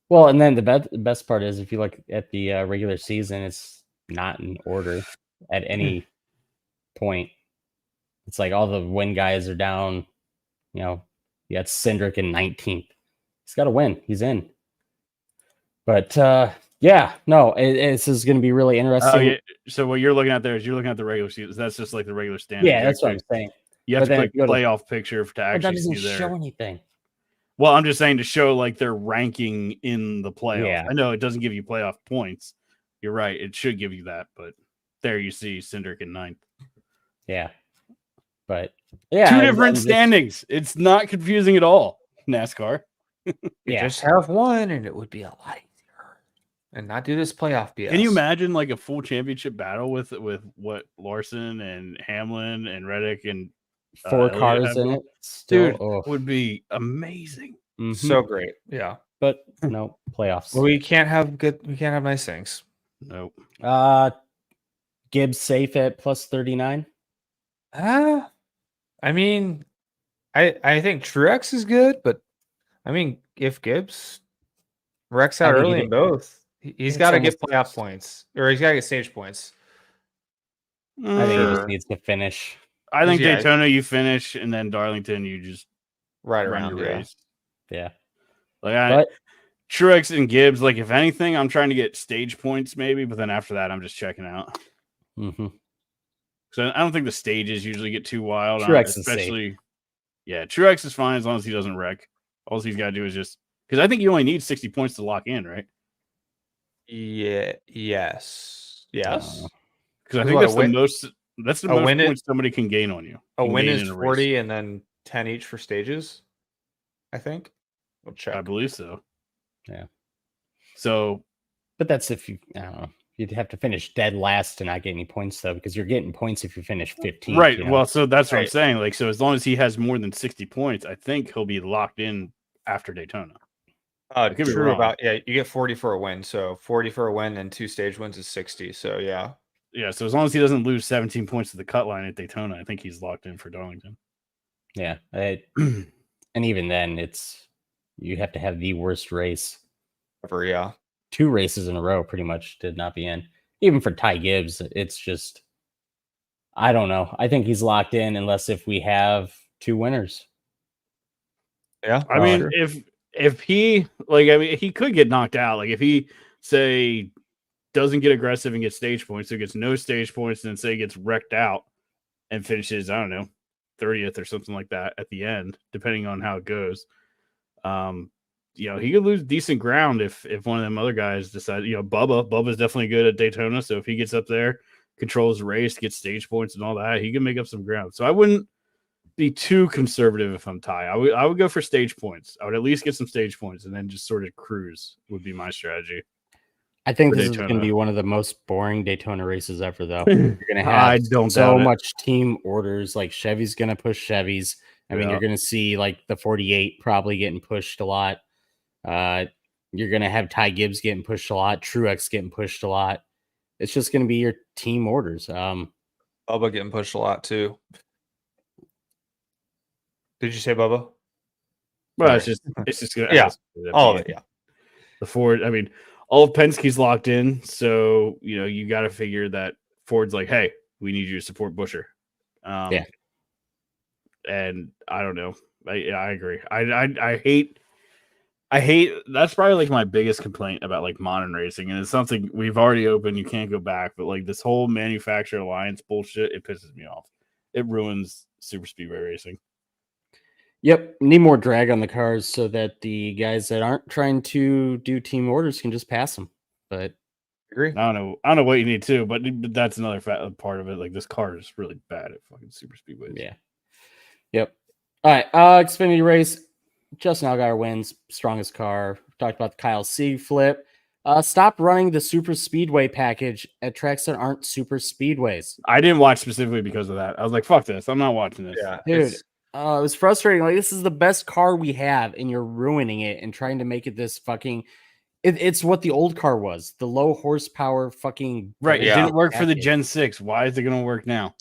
Speaker 4: Well, and then the best part is if you look at the regular season, it's not in order at any point. It's like all the win guys are down. You know, you got Cindric in 19th. He's got to win. He's in. But Yeah, no, this is going to be really interesting.
Speaker 5: Oh, yeah. So what you're looking at there is you're looking at the regular season. That's just like the regular standings.
Speaker 4: Yeah, that's what I'm saying.
Speaker 5: You have
Speaker 4: But
Speaker 5: to
Speaker 4: then
Speaker 5: click playoff picture to
Speaker 4: But
Speaker 5: actually
Speaker 4: that doesn't
Speaker 5: see there.
Speaker 4: show anything.
Speaker 5: Well, I'm just saying to show like their ranking in the playoffs.
Speaker 4: Yeah.
Speaker 5: I know it doesn't give you playoff points. You're right. It should give you that, but there you see Cindric in 9th.
Speaker 4: Yeah. But yeah,
Speaker 5: two different standings. It's not confusing at all. NASCAR.
Speaker 6: Just have one, and it would be a lot easier, and not do this playoff BS.
Speaker 5: Can you imagine like a full championship battle with what Larson and Hamlin and Reddick and
Speaker 4: 4 cars in it?
Speaker 5: Dude, would be amazing.
Speaker 4: Mm-hmm.
Speaker 6: So great, yeah.
Speaker 4: But no playoffs.
Speaker 6: Well, we can't have nice things.
Speaker 5: Nope.
Speaker 4: Gibbs safe at plus 39.
Speaker 6: I mean, I think Truex is good, but I mean, if Gibbs wrecks out early in both, he's got to get playoff points, or he's got to get stage points.
Speaker 4: I think he just needs to finish.
Speaker 5: I think Daytona you finish, and then Darlington you just
Speaker 6: ride around your race.
Speaker 4: Yeah.
Speaker 5: Like Truex and Gibbs, like if anything, I'm trying to get stage points maybe, but then after that, I'm just checking out.
Speaker 4: Mm-hmm.
Speaker 5: So I don't think the stages usually get too wild.
Speaker 4: Truex
Speaker 5: especially, yeah, Truex is fine as long as he doesn't wreck. All he's got to do is just because I think you only need 60 points to lock in, right?
Speaker 6: Yeah. Yes.
Speaker 5: Because I think that's the most. That's the most points somebody can gain on you.
Speaker 6: A win is 40, and then 10 each for stages. I think. We'll check.
Speaker 5: I believe so.
Speaker 4: Yeah.
Speaker 5: So,
Speaker 4: but that's if you, I don't know, you'd have to finish dead last to not get any points though, because you're getting points if you finish 15.
Speaker 5: Right.
Speaker 4: You know?
Speaker 5: Well, so that's what I'm saying. Like, so as long as he has more than 60 points, I think he'll be locked in after Daytona.
Speaker 6: True about you get 40 for a win. So 40 for a win and 2 stage wins is 60. So yeah.
Speaker 5: Yeah. So as long as he doesn't lose 17 points to the cut line at Daytona, I think he's locked in for Darlington.
Speaker 4: Yeah. And even then, you have to have the worst race
Speaker 6: ever. Yeah.
Speaker 4: 2 races in a row pretty much did not be in. Even for Ty Gibbs, it's just, I don't know. I think he's locked in unless if we have 2 winners.
Speaker 6: Yeah.
Speaker 5: I mean, if he, like, I mean, he could get knocked out. Like if he, say, doesn't get aggressive and gets stage points, so gets no stage points, and then say gets wrecked out and finishes, I don't know, 30th or something like that at the end, depending on how it goes. He could lose decent ground if one of them other guys decide, Bubba's definitely good at Daytona. So if he gets up there, controls the race, gets stage points and all that, he can make up some ground. So I wouldn't be too conservative if I'm Ty. I would go for stage points. I would at least get some stage points and then just sort of cruise would be my strategy.
Speaker 4: I think this is going to be one of the most boring Daytona races ever, though. You're going to have so much team orders. Like Chevy's going to push Chevys. I mean, you're going to see like the 48 probably getting pushed a lot. You're going to have Ty Gibbs getting pushed a lot. Truex getting pushed a lot. It's just going to be your team orders.
Speaker 6: Bubba getting pushed a lot too. Did you say Bubba?
Speaker 5: Well, it's just going to
Speaker 6: all of it. Yeah.
Speaker 5: The Ford. I mean, all of Penske's locked in, so you got to figure that Ford's like, hey, we need you to support Buescher.
Speaker 4: Yeah.
Speaker 5: And I don't know. I agree. I hate that's probably like my biggest complaint about like modern racing, and it's something we've already opened. You can't go back, but like this whole manufacturer alliance bullshit, it pisses me off. It ruins super speedway racing.
Speaker 4: Yep, need more drag on the cars so that the guys that aren't trying to do team orders can just pass them. But
Speaker 6: agree.
Speaker 5: I don't know what you need to, but that's another part of it. Like this car is really bad at fucking super speedways.
Speaker 4: Yeah. Yep. All right. Xfinity race. Justin Allgaier wins. Strongest car. Talked about the Kyle Sieg flip. Stop running the super speedway package at tracks that aren't super speedways.
Speaker 5: I didn't watch specifically because of that. I was like, fuck this. I'm not watching this.
Speaker 6: Yeah,
Speaker 4: dude. It was frustrating. Like, this is the best car we have, and you're ruining it and trying to make it this fucking. It's what the old car was. The low horsepower fucking.
Speaker 5: Right. It didn't work for the Gen 6. Why is it going to work now?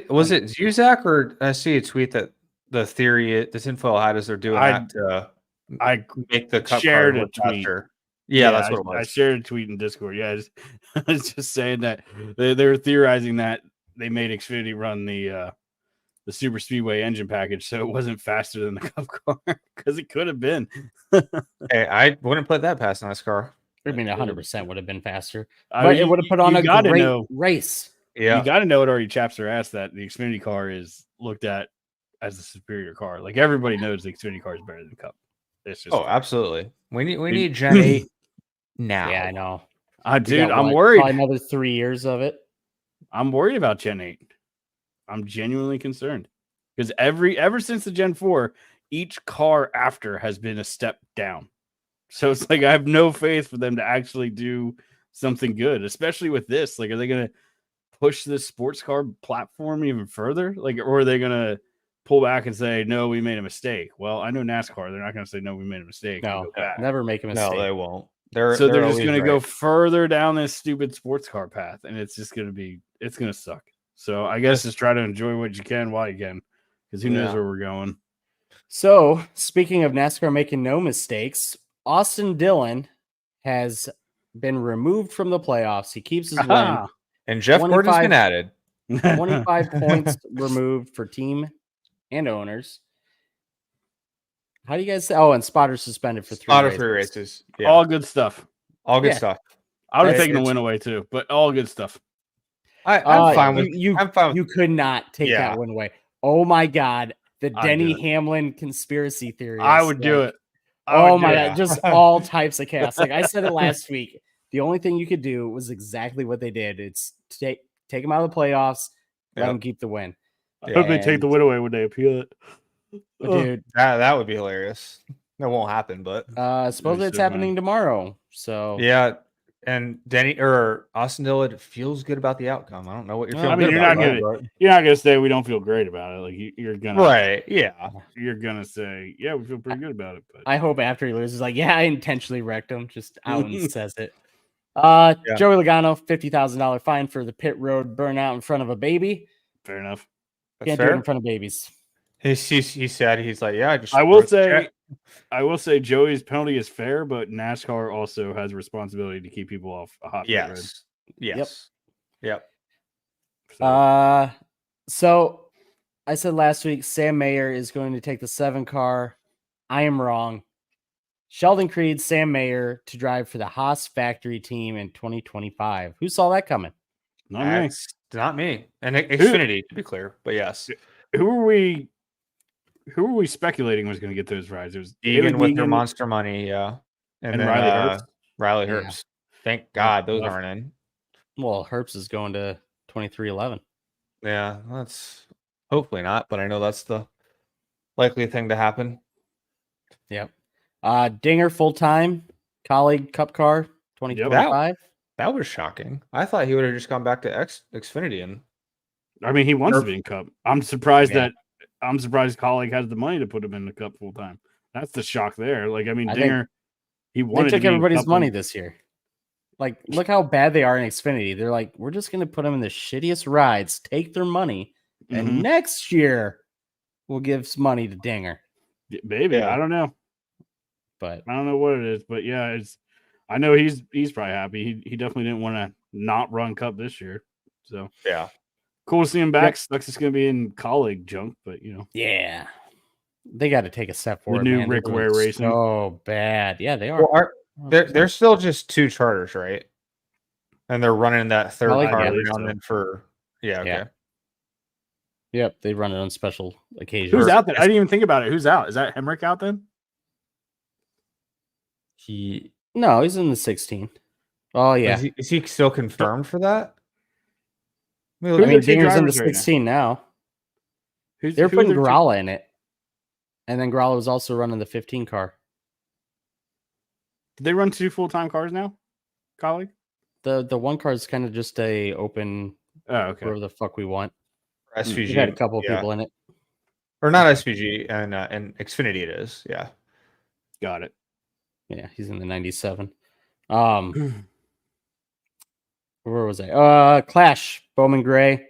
Speaker 6: Was it you, Zach, or I see a tweet that the theory, this info had is they're doing that to make the cup
Speaker 5: shared
Speaker 6: car
Speaker 5: a tweet.
Speaker 6: Faster. Yeah, that's what it was.
Speaker 5: I shared a tweet in Discord. Yeah, I was just saying that they were theorizing that they made Xfinity run the super speedway engine package so it wasn't faster than the cup car because it could have been.
Speaker 6: Hey, I wouldn't put that past NASCAR.
Speaker 4: I mean, 100% would have been faster,
Speaker 5: I
Speaker 4: but
Speaker 5: mean,
Speaker 4: it would have put on a
Speaker 5: gotta
Speaker 4: great
Speaker 5: know.
Speaker 4: race.
Speaker 5: You got to know it already chaps their ass that the Xfinity car is looked at as a superior car. Like everybody knows the Xfinity car is better than the Cup. It's just
Speaker 6: absolutely. We need Gen 8 now.
Speaker 4: Yeah, I know.
Speaker 5: Dude,
Speaker 4: got
Speaker 5: I'm
Speaker 4: what,
Speaker 5: worried.
Speaker 4: Probably another 3 years of it.
Speaker 5: I'm worried about Gen 8. I'm genuinely concerned because ever since the Gen 4, each car after has been a step down. So it's like I have no faith for them to actually do something good, especially with this. Like, are they going to push this sports car platform even further? Like, or are they going to pull back and say, no, we made a mistake? Well, I know NASCAR. They're not going to say, no, we made a mistake.
Speaker 4: No, never make a mistake.
Speaker 6: No, they won't.
Speaker 5: They're just going to go
Speaker 6: right.
Speaker 5: further down this stupid sports car path, and it's just going to suck. So I guess just try to enjoy what you can while you can, because who knows where we're going.
Speaker 4: So speaking of NASCAR making no mistakes, Austin Dillon has been removed from the playoffs. He keeps his win.
Speaker 6: And Jeff Gordon's been added.
Speaker 4: 25 points removed for team and owners. How do you guys say? Oh, and Spotter suspended for 3
Speaker 6: races. Yeah.
Speaker 5: All good stuff.
Speaker 6: All good stuff.
Speaker 5: I would have taken the win away too, but all good stuff.
Speaker 6: I'm fine with
Speaker 4: you.
Speaker 6: I'm fine with,
Speaker 4: you could not take that win away. Oh my God. The Denny Hamlin conspiracy theory.
Speaker 5: I would do it.
Speaker 4: Oh my God. Just all types of chaos. Like I said it last week. The only thing you could do was exactly what they did. It's take him out of the playoffs, let him keep the win.
Speaker 5: I hope they take the win away when they appeal it.
Speaker 4: Dude,
Speaker 6: that would be hilarious. That won't happen, but
Speaker 4: supposedly it's happening tomorrow. So
Speaker 6: yeah, and Denny or Austin Dillon feels good about the outcome. I don't know what you're feeling.
Speaker 5: I mean, you're not gonna say we don't feel great about it. Like you're gonna you're gonna say we feel pretty good about it. But
Speaker 4: I hope after he loses, like I intentionally wrecked him. Just out and says it. Joey Logano, $50,000 fine for the pit road burnout in front of a baby.
Speaker 5: Fair enough.
Speaker 4: Can't do it in front of babies.
Speaker 6: He said he's like,
Speaker 5: I will say Joey's penalty is fair, but NASCAR also has a responsibility to keep people off a hot pit road.
Speaker 6: Yes. Yep.
Speaker 4: So I said last week Sam Mayer is going to take the 7 car. I am wrong. Sheldon Creed, Sam Mayer to drive for the Haas factory team in 2025. Who saw that coming?
Speaker 6: Not me. And Xfinity, to be clear, but yes.
Speaker 5: Who are we speculating was going to get those rides? It was
Speaker 6: Egan with their monster money, and then Riley Herbst.
Speaker 4: Yeah.
Speaker 6: Thank God those aren't in.
Speaker 4: Well, Herbst is going to 2311.
Speaker 6: Yeah, that's hopefully not, but I know that's the likely thing to happen.
Speaker 4: Yep. Dinger full-time colleague cup car 2025.
Speaker 6: That was shocking. I thought he would have just gone back to Xfinity. And
Speaker 5: I mean, he wants to be in Cup. I'm surprised colleague has the money to put him in the Cup full time. That's the shock there. Like, I mean, Dinger, he wanted
Speaker 4: they took
Speaker 5: to
Speaker 4: everybody's money this year. Like, look how bad they are in Xfinity. They're like, we're just going to put them in the shittiest rides, take their money, and next year we'll give some money to Dinger.
Speaker 5: Maybe I don't know,
Speaker 4: but
Speaker 5: I don't know what it is. But yeah, I know he's probably happy. He definitely didn't want to not run Cup this year. So
Speaker 6: yeah,
Speaker 5: cool to see him back. Sucks it's going to be in colleague junk, but
Speaker 4: yeah, they got to take a step forward.
Speaker 5: The new Rick Ware Racing.
Speaker 4: Oh bad, yeah, they are.
Speaker 6: Well, they're still just 2 charters, right? And they're running that third car around them for okay.
Speaker 4: Yep, they run it on special occasions.
Speaker 5: Who's out then? I didn't even think about it. Who's out? Is that Hemrick out then?
Speaker 4: No, he's in the 16. Oh yeah,
Speaker 6: is he still confirmed for that?
Speaker 4: I mean, Dinger's in the 16 now. They're putting Gralla in it, and then Gralla was also running the 15 car.
Speaker 5: Did they run 2 full-time cars now, colleague?
Speaker 4: The one car is kind of just a open.
Speaker 5: Oh, okay.
Speaker 4: Whatever the fuck we want.
Speaker 6: SVG
Speaker 4: we had a couple of people in it,
Speaker 6: or not SVG, and Xfinity it is. Yeah,
Speaker 5: got it.
Speaker 4: Yeah, he's in the 97. Where was I? Clash, Bowman Gray,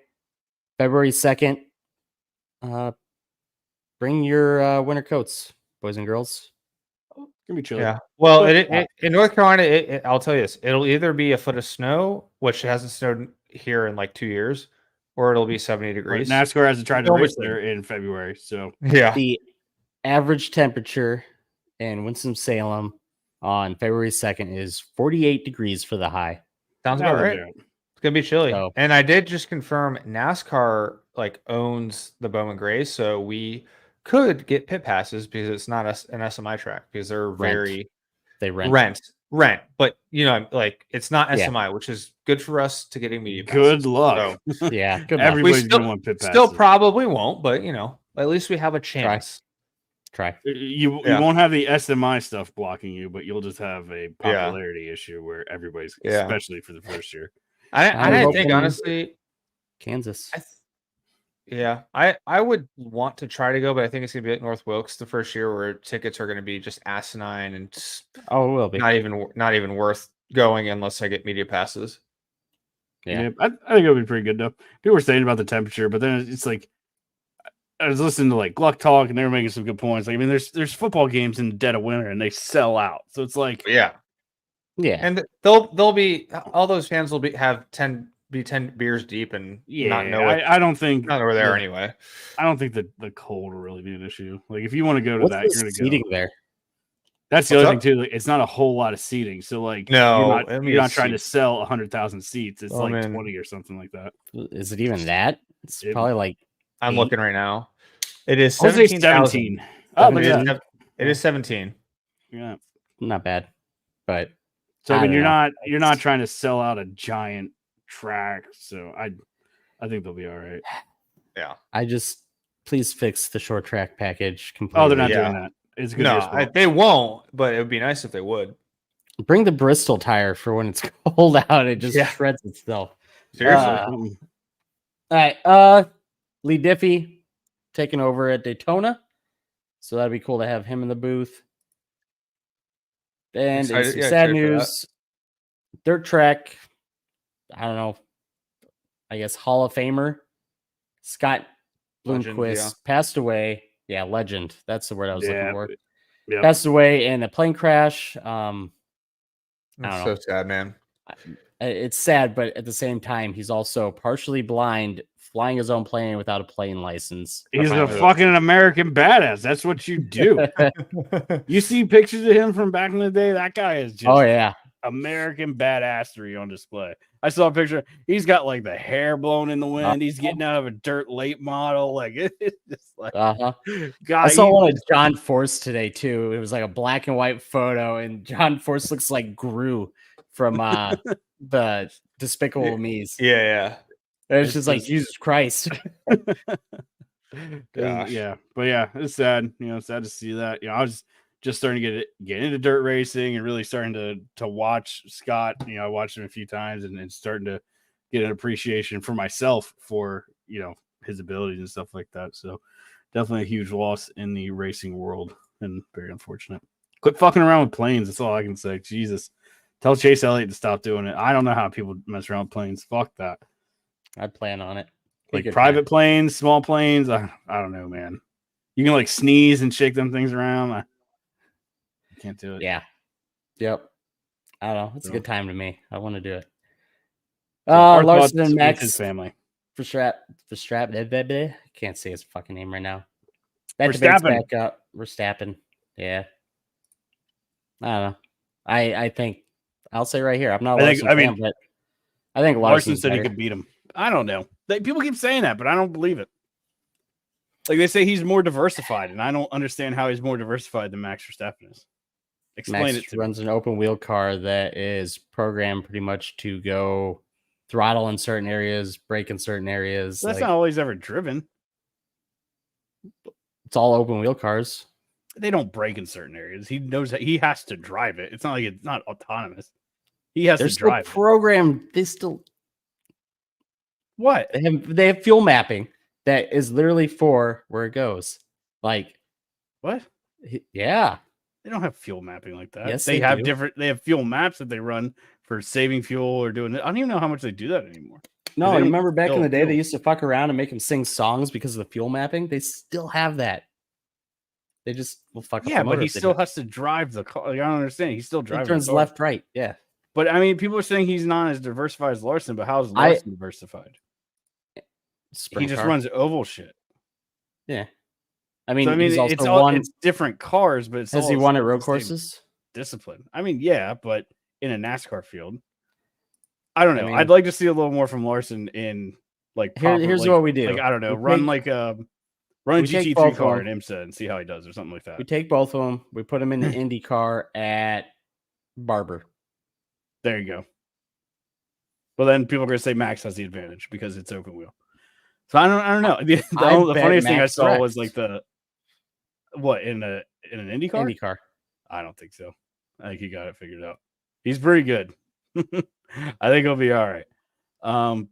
Speaker 4: February 2nd. Bring your winter coats, boys and girls.
Speaker 5: It's gonna be chilly.
Speaker 6: Yeah. Well, in North Carolina, I'll tell you this: it'll either be a foot of snow, which hasn't snowed here in like 2 years, or it'll be 70 degrees.
Speaker 5: NASCAR hasn't tried to race there in February, so
Speaker 4: the average temperature in Winston-Salem on February 2nd is 48 degrees for the high.
Speaker 6: Sounds about right. It's gonna be chilly.
Speaker 4: So-
Speaker 6: And I did just confirm NASCAR like owns the Bowman Grays, so we could get pit passes because it's not an SMI track because they're very
Speaker 4: They rent.
Speaker 6: But like it's not
Speaker 4: Yeah.
Speaker 6: SMI, which is good for us to getting media passes.
Speaker 5: Good luck.
Speaker 6: So
Speaker 4: Yeah, good luck.
Speaker 5: Everybody's gonna want pit passes.
Speaker 6: still probably won't, but at least we have a chance.
Speaker 4: Try.
Speaker 5: You won't have the SMI stuff blocking you, but you'll just have a popularity issue where everybody's, especially for the first year.
Speaker 6: I think honestly,
Speaker 4: Kansas.
Speaker 6: I would want to try to go, but I think it's gonna be at North Wilkes the first year, where tickets are gonna be just asinine and
Speaker 4: it will be
Speaker 6: not even worth going unless I get media passes.
Speaker 4: Yeah.
Speaker 5: I think it'll be pretty good though. People were saying about the temperature, but then it's like I was listening to like Gluck talk, and they were making some good points. Like, I mean, there's football games in the dead of winter, and they sell out. So it's like,
Speaker 6: yeah, and they'll be all those fans will have 10 beers deep and not know it.
Speaker 5: I don't think
Speaker 6: not over there anyway.
Speaker 5: I don't think that the cold will really be an issue. Like, if you want to go to
Speaker 4: What's
Speaker 5: that,
Speaker 4: the
Speaker 5: you're gonna
Speaker 4: seating
Speaker 5: go
Speaker 4: there.
Speaker 5: That's the other thing too. Like, it's not a whole lot of seating. So like,
Speaker 6: no,
Speaker 5: you're not trying to sell 100,000 seats. It's like 20 or something like that.
Speaker 4: Is it even that? It's probably like
Speaker 6: I'm
Speaker 4: 8.
Speaker 6: looking right now. It is
Speaker 5: 17.
Speaker 6: Oh, it is 17.
Speaker 5: Yeah,
Speaker 4: not bad. But
Speaker 5: so I mean, you're not trying to sell out a giant track. So I think they'll be all right.
Speaker 6: Yeah.
Speaker 4: I just please fix the short track package completely.
Speaker 5: Oh, they're not doing that. It's good.
Speaker 6: No, they won't. But it would be nice if they would.
Speaker 4: Bring the Bristol tire for when it's cold out. It just shreds itself.
Speaker 6: Seriously.
Speaker 4: All right. Lee Diffie taking over at Daytona. So that'd be cool to have him in the booth. And in some sad news, dirt track, I don't know, I guess Hall of Famer Scott Bloomquist passed away. Yeah, legend. That's the word I was looking for.
Speaker 5: Yep.
Speaker 4: Passed away in a plane crash. I don't know.
Speaker 6: So sad, man.
Speaker 4: It's sad, but at the same time, he's also partially blind, flying his own plane without a plane license.
Speaker 5: He's a fucking American badass. That's what you do. You see pictures of him from back in the day? That guy is just American badassery on display. I saw a picture. He's got like the hair blown in the wind. He's getting out of a dirt late model. Like it's just like
Speaker 4: God.
Speaker 5: I
Speaker 4: saw one of John Force today too. It was like a black and white photo, and John Force looks like Gru from the Despicable Me's.
Speaker 6: Yeah.
Speaker 4: It's just like Jesus Christ.
Speaker 5: Yeah, but yeah, it's sad. Sad to see that. I was just starting to get into dirt racing and really starting to watch Scott. I watched him a few times and starting to get an appreciation for myself for his abilities and stuff like that. So definitely a huge loss in the racing world and very unfortunate. Quit fucking around with planes. That's all I can say. Jesus, tell Chase Elliott to stop doing it. I don't know how people mess around with planes. Fuck that.
Speaker 4: I'd plan on it.
Speaker 5: Like private planes, small planes. I don't know, man. You can like sneeze and shake them things around. I can't do it.
Speaker 4: Yeah. Yep. I don't know. It's a good time to me. I want to do it. Larson and Max,
Speaker 5: his family.
Speaker 4: Verstappen. Can't say his fucking name right now. That debate's
Speaker 5: Verstappen.
Speaker 4: back up. Verstappen. Yeah. I don't know. I think I'll say right here. I'm not. Larson fan, but I think
Speaker 5: Larson said
Speaker 4: better.
Speaker 5: He could beat him. I don't know. People keep saying that, but I don't believe it. Like they say he's more diversified, and I don't understand how he's more diversified than Max Verstappen is. Explain
Speaker 4: Max
Speaker 5: it to
Speaker 4: runs an open wheel car that is programmed pretty much to go throttle in certain areas, brake in certain areas.
Speaker 5: That's not all he's ever driven.
Speaker 4: It's all open wheel cars.
Speaker 5: They don't brake in certain areas. He knows that he has to drive it. It's not like it's not autonomous. He has to drive.
Speaker 4: Programmed. They still.
Speaker 5: What?
Speaker 4: They have fuel mapping that is literally for where it goes. Like
Speaker 5: what?
Speaker 4: Yeah.
Speaker 5: They don't have fuel mapping like that.
Speaker 4: Yes,
Speaker 5: they have they have fuel maps that they run for saving fuel or doing it. I don't even know how much they do that anymore.
Speaker 4: No, you remember back in the day they used to fuck around and make them sing songs because of the fuel mapping? They still have that. They just will fuck up.
Speaker 5: Yeah, but he still has to drive the car. I don't understand. He's still driving.
Speaker 4: He turns left, right. Yeah.
Speaker 5: But I mean, people are saying he's not as diversified as Larson, but how is Larson diversified? He just runs oval shit.
Speaker 4: Yeah. I mean,
Speaker 5: it's different cars, but
Speaker 4: has he won at road courses?
Speaker 5: discipline. I mean, yeah, but in a NASCAR field, I don't know.
Speaker 4: I mean,
Speaker 5: I'd like to see a little more from Larson in like proper,
Speaker 4: here's
Speaker 5: like,
Speaker 4: what we do.
Speaker 5: like I don't know,
Speaker 4: We
Speaker 5: run
Speaker 4: take-
Speaker 5: like run a
Speaker 4: we take
Speaker 5: GT3
Speaker 4: both of
Speaker 5: car in
Speaker 4: them.
Speaker 5: IMSA and see how he does or something like that.
Speaker 4: We take both of them. We put them in the Indy car at Barber.
Speaker 5: There you go. Well, then people are going to say Max has the advantage because it's open wheel. So I don't know. The
Speaker 4: bet
Speaker 5: funniest thing I
Speaker 4: Max
Speaker 5: saw
Speaker 4: wrecked.
Speaker 5: was like what in an Indy car?
Speaker 4: Indy car.
Speaker 5: I don't think so. I think he got it figured out. He's pretty good. I think he'll be all right. I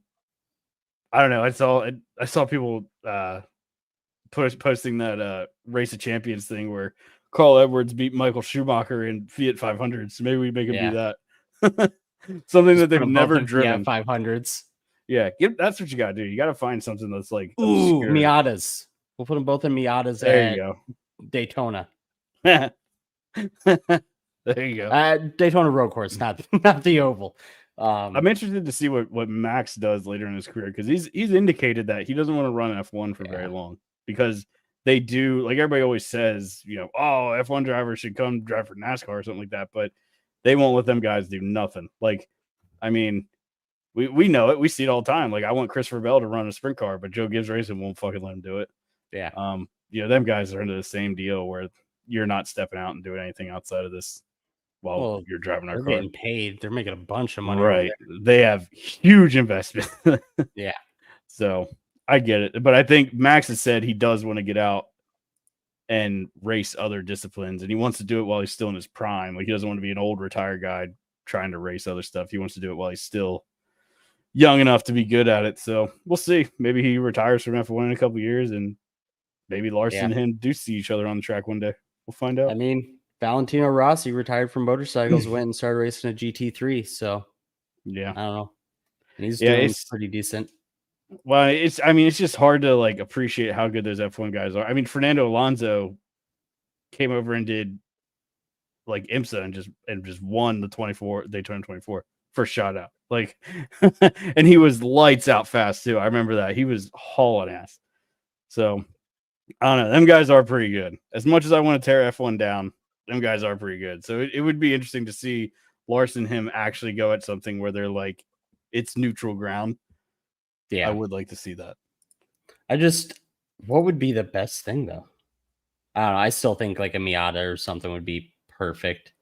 Speaker 5: don't know. I saw people posting that Race of Champions thing where Carl Edwards beat Michael Schumacher in Fiat 500s. So maybe we make him do that. Something that they've never driven.
Speaker 4: 500s.
Speaker 5: Yeah, that's what you got to do. You got to find something that's like
Speaker 4: obscure. Miatas. We'll put them both in Miatas.
Speaker 5: There you go.
Speaker 4: Daytona.
Speaker 5: There you go.
Speaker 4: Daytona road course, not the oval.
Speaker 5: I'm interested to see what Max does later in his career because he's indicated that he doesn't want to run F1 for very long because they do, like everybody always says, F1 drivers should come drive for NASCAR or something like that, but they won't let them guys do nothing. Like, I mean, we know it. We see it all the time. Like, I want Christopher Bell to run a sprint car, but Joe Gibbs Racing won't fucking let him do it.
Speaker 4: Yeah.
Speaker 5: Them guys are into the same deal where you're not stepping out and doing anything outside of this while you're driving our car.
Speaker 4: They're getting paid. They're making a bunch of money.
Speaker 5: Right. They have huge investment.
Speaker 4: Yeah.
Speaker 5: So I get it. But I think Max has said he does want to get out and race other disciplines, and he wants to do it while he's still in his prime. Like, he doesn't want to be an old retired guy trying to race other stuff. He wants to do it while he's still young enough to be good at it. So we'll see. Maybe he retires from F1 in a couple years, and maybe Larson and him do see each other on the track one day. We'll find out.
Speaker 4: I mean, Valentino Rossi retired from motorcycles, went and started racing a GT3. So
Speaker 5: yeah,
Speaker 4: I don't know. And he's doing pretty decent.
Speaker 5: Well, it's just hard to like appreciate how good those F1 guys are. I mean, Fernando Alonso came over and did like IMSA and just won the Daytona 24 first shot out. Like, and he was lights out fast too. I remember that. He was hauling ass. So I don't know. Them guys are pretty good. As much as I want to tear F1 down, them guys are pretty good. So it would be interesting to see Larson and him actually go at something where they're like, it's neutral ground. Yeah, I would like to see that.
Speaker 4: What would be the best thing though? I don't know. I still think like a Miata or something would be perfect.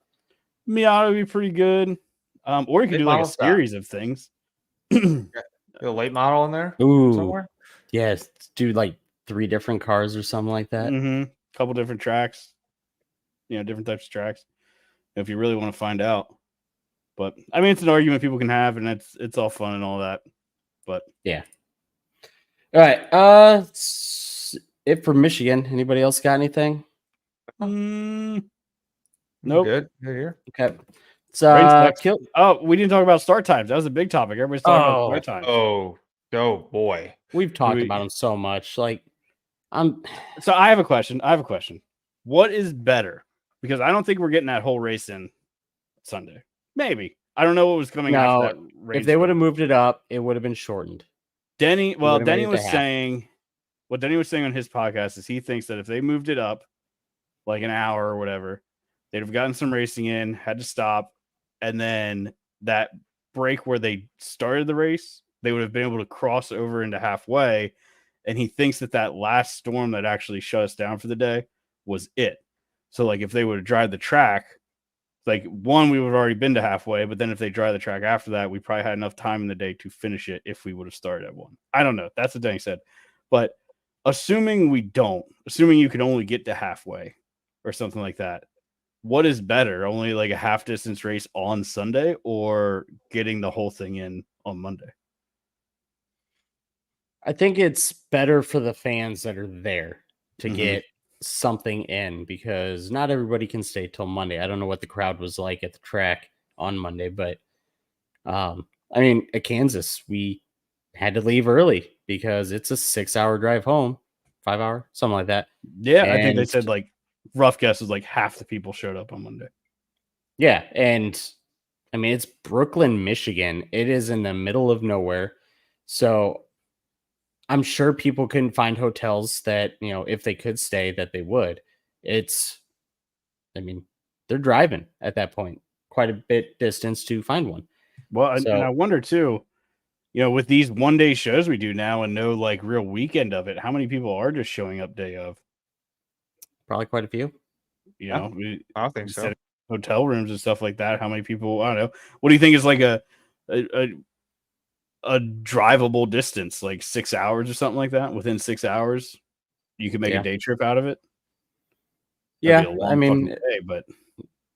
Speaker 5: Miata would be pretty good. Or you could do like a series of things.
Speaker 6: A late model in there?
Speaker 4: Ooh.
Speaker 6: Somewhere?
Speaker 4: Yes. Do like 3 different cars or something like that.
Speaker 5: Mm-hmm. Couple different tracks. Different types of tracks. If you really want to find out. But I mean, it's an argument people can have, and it's all fun and all that. But
Speaker 4: yeah. All right. That's it for Michigan. Anybody else got anything?
Speaker 5: Nope.
Speaker 6: Good here.
Speaker 4: Okay.
Speaker 5: We didn't talk about start times. That was a big topic. Everybody's talking about start times.
Speaker 6: Oh boy.
Speaker 4: We've talked about them so much. Like,
Speaker 5: So I have a question. What is better? Because I don't think we're getting that whole race in Sunday. Maybe. I don't know what was coming after that race.
Speaker 4: If they would have moved it up, it would have been shortened.
Speaker 5: Denny was saying on his podcast is he thinks that if they moved it up like an hour or whatever, they'd have gotten some racing in, had to stop, and then that break where they started the race, they would have been able to cross over into halfway. And he thinks that last storm that actually shut us down for the day was it. So like if they would have drive the track, like one, we would have already been to halfway, but then if they drive the track after that, we probably had enough time in the day to finish it if we would have started at 1. I don't know. That's what Danny said. But assuming you can only get to halfway or something like that, what is better? Only like a half distance race on Sunday or getting the whole thing in on Monday?
Speaker 4: I think it's better for the fans that are there to get something in because not everybody can stay till Monday. I don't know what the crowd was like at the track on Monday, but I mean, at Kansas, we had to leave early because it's a 6-hour drive home, 5-hour, something like that.
Speaker 5: Yeah, I think they said like rough guess was like half the people showed up on Monday.
Speaker 4: Yeah, and I mean, it's Brooklyn, Michigan. It is in the middle of nowhere. So I'm sure people couldn't find hotels that, if they could stay, that they would. they're driving at that point quite a bit distance to find one.
Speaker 5: Well, and I wonder too, with these 1-day shows we do now and no like real weekend of it, how many people are just showing up day of?
Speaker 4: Probably quite a few.
Speaker 6: I don't think so.
Speaker 5: Hotel rooms and stuff like that. How many people? I don't know. What do you think is like a drivable distance, like 6 hours or something like that? Within 6 hours, you could make a day trip out of it.
Speaker 4: Yeah, I mean,
Speaker 5: day, but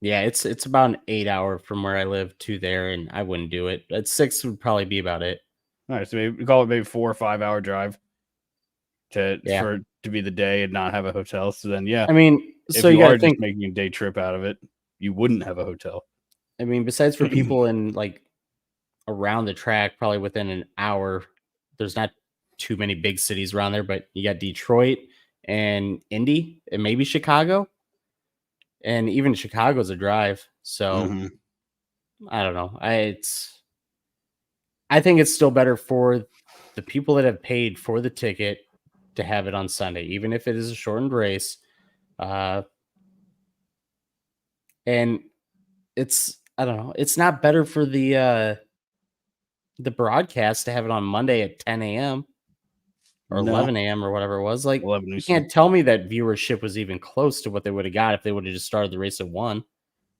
Speaker 4: yeah, it's about an 8 hour from where I live to there, and I wouldn't do it. At 6 would probably be about it.
Speaker 5: All right, so maybe call it maybe 4 or 5 hour drive to be the day and not have a hotel. So then,
Speaker 4: I mean,
Speaker 5: if
Speaker 4: so
Speaker 5: you
Speaker 4: are
Speaker 5: just making a day trip out of it, you wouldn't have a hotel.
Speaker 4: I mean, besides for people in like around the track, probably within an hour, there's not too many big cities around there, but you got Detroit and Indy and maybe Chicago. And even Chicago's a drive. So I don't know. I think it's still better for the people that have paid for the ticket to have it on Sunday, even if it is a shortened race. And it's, I don't know, it's not better for the broadcast to have it on Monday at 10 a.m. or 11 a.m. or whatever it was. Like, you can't tell me that viewership was even close to what they would have got if they would have just started the race at 1.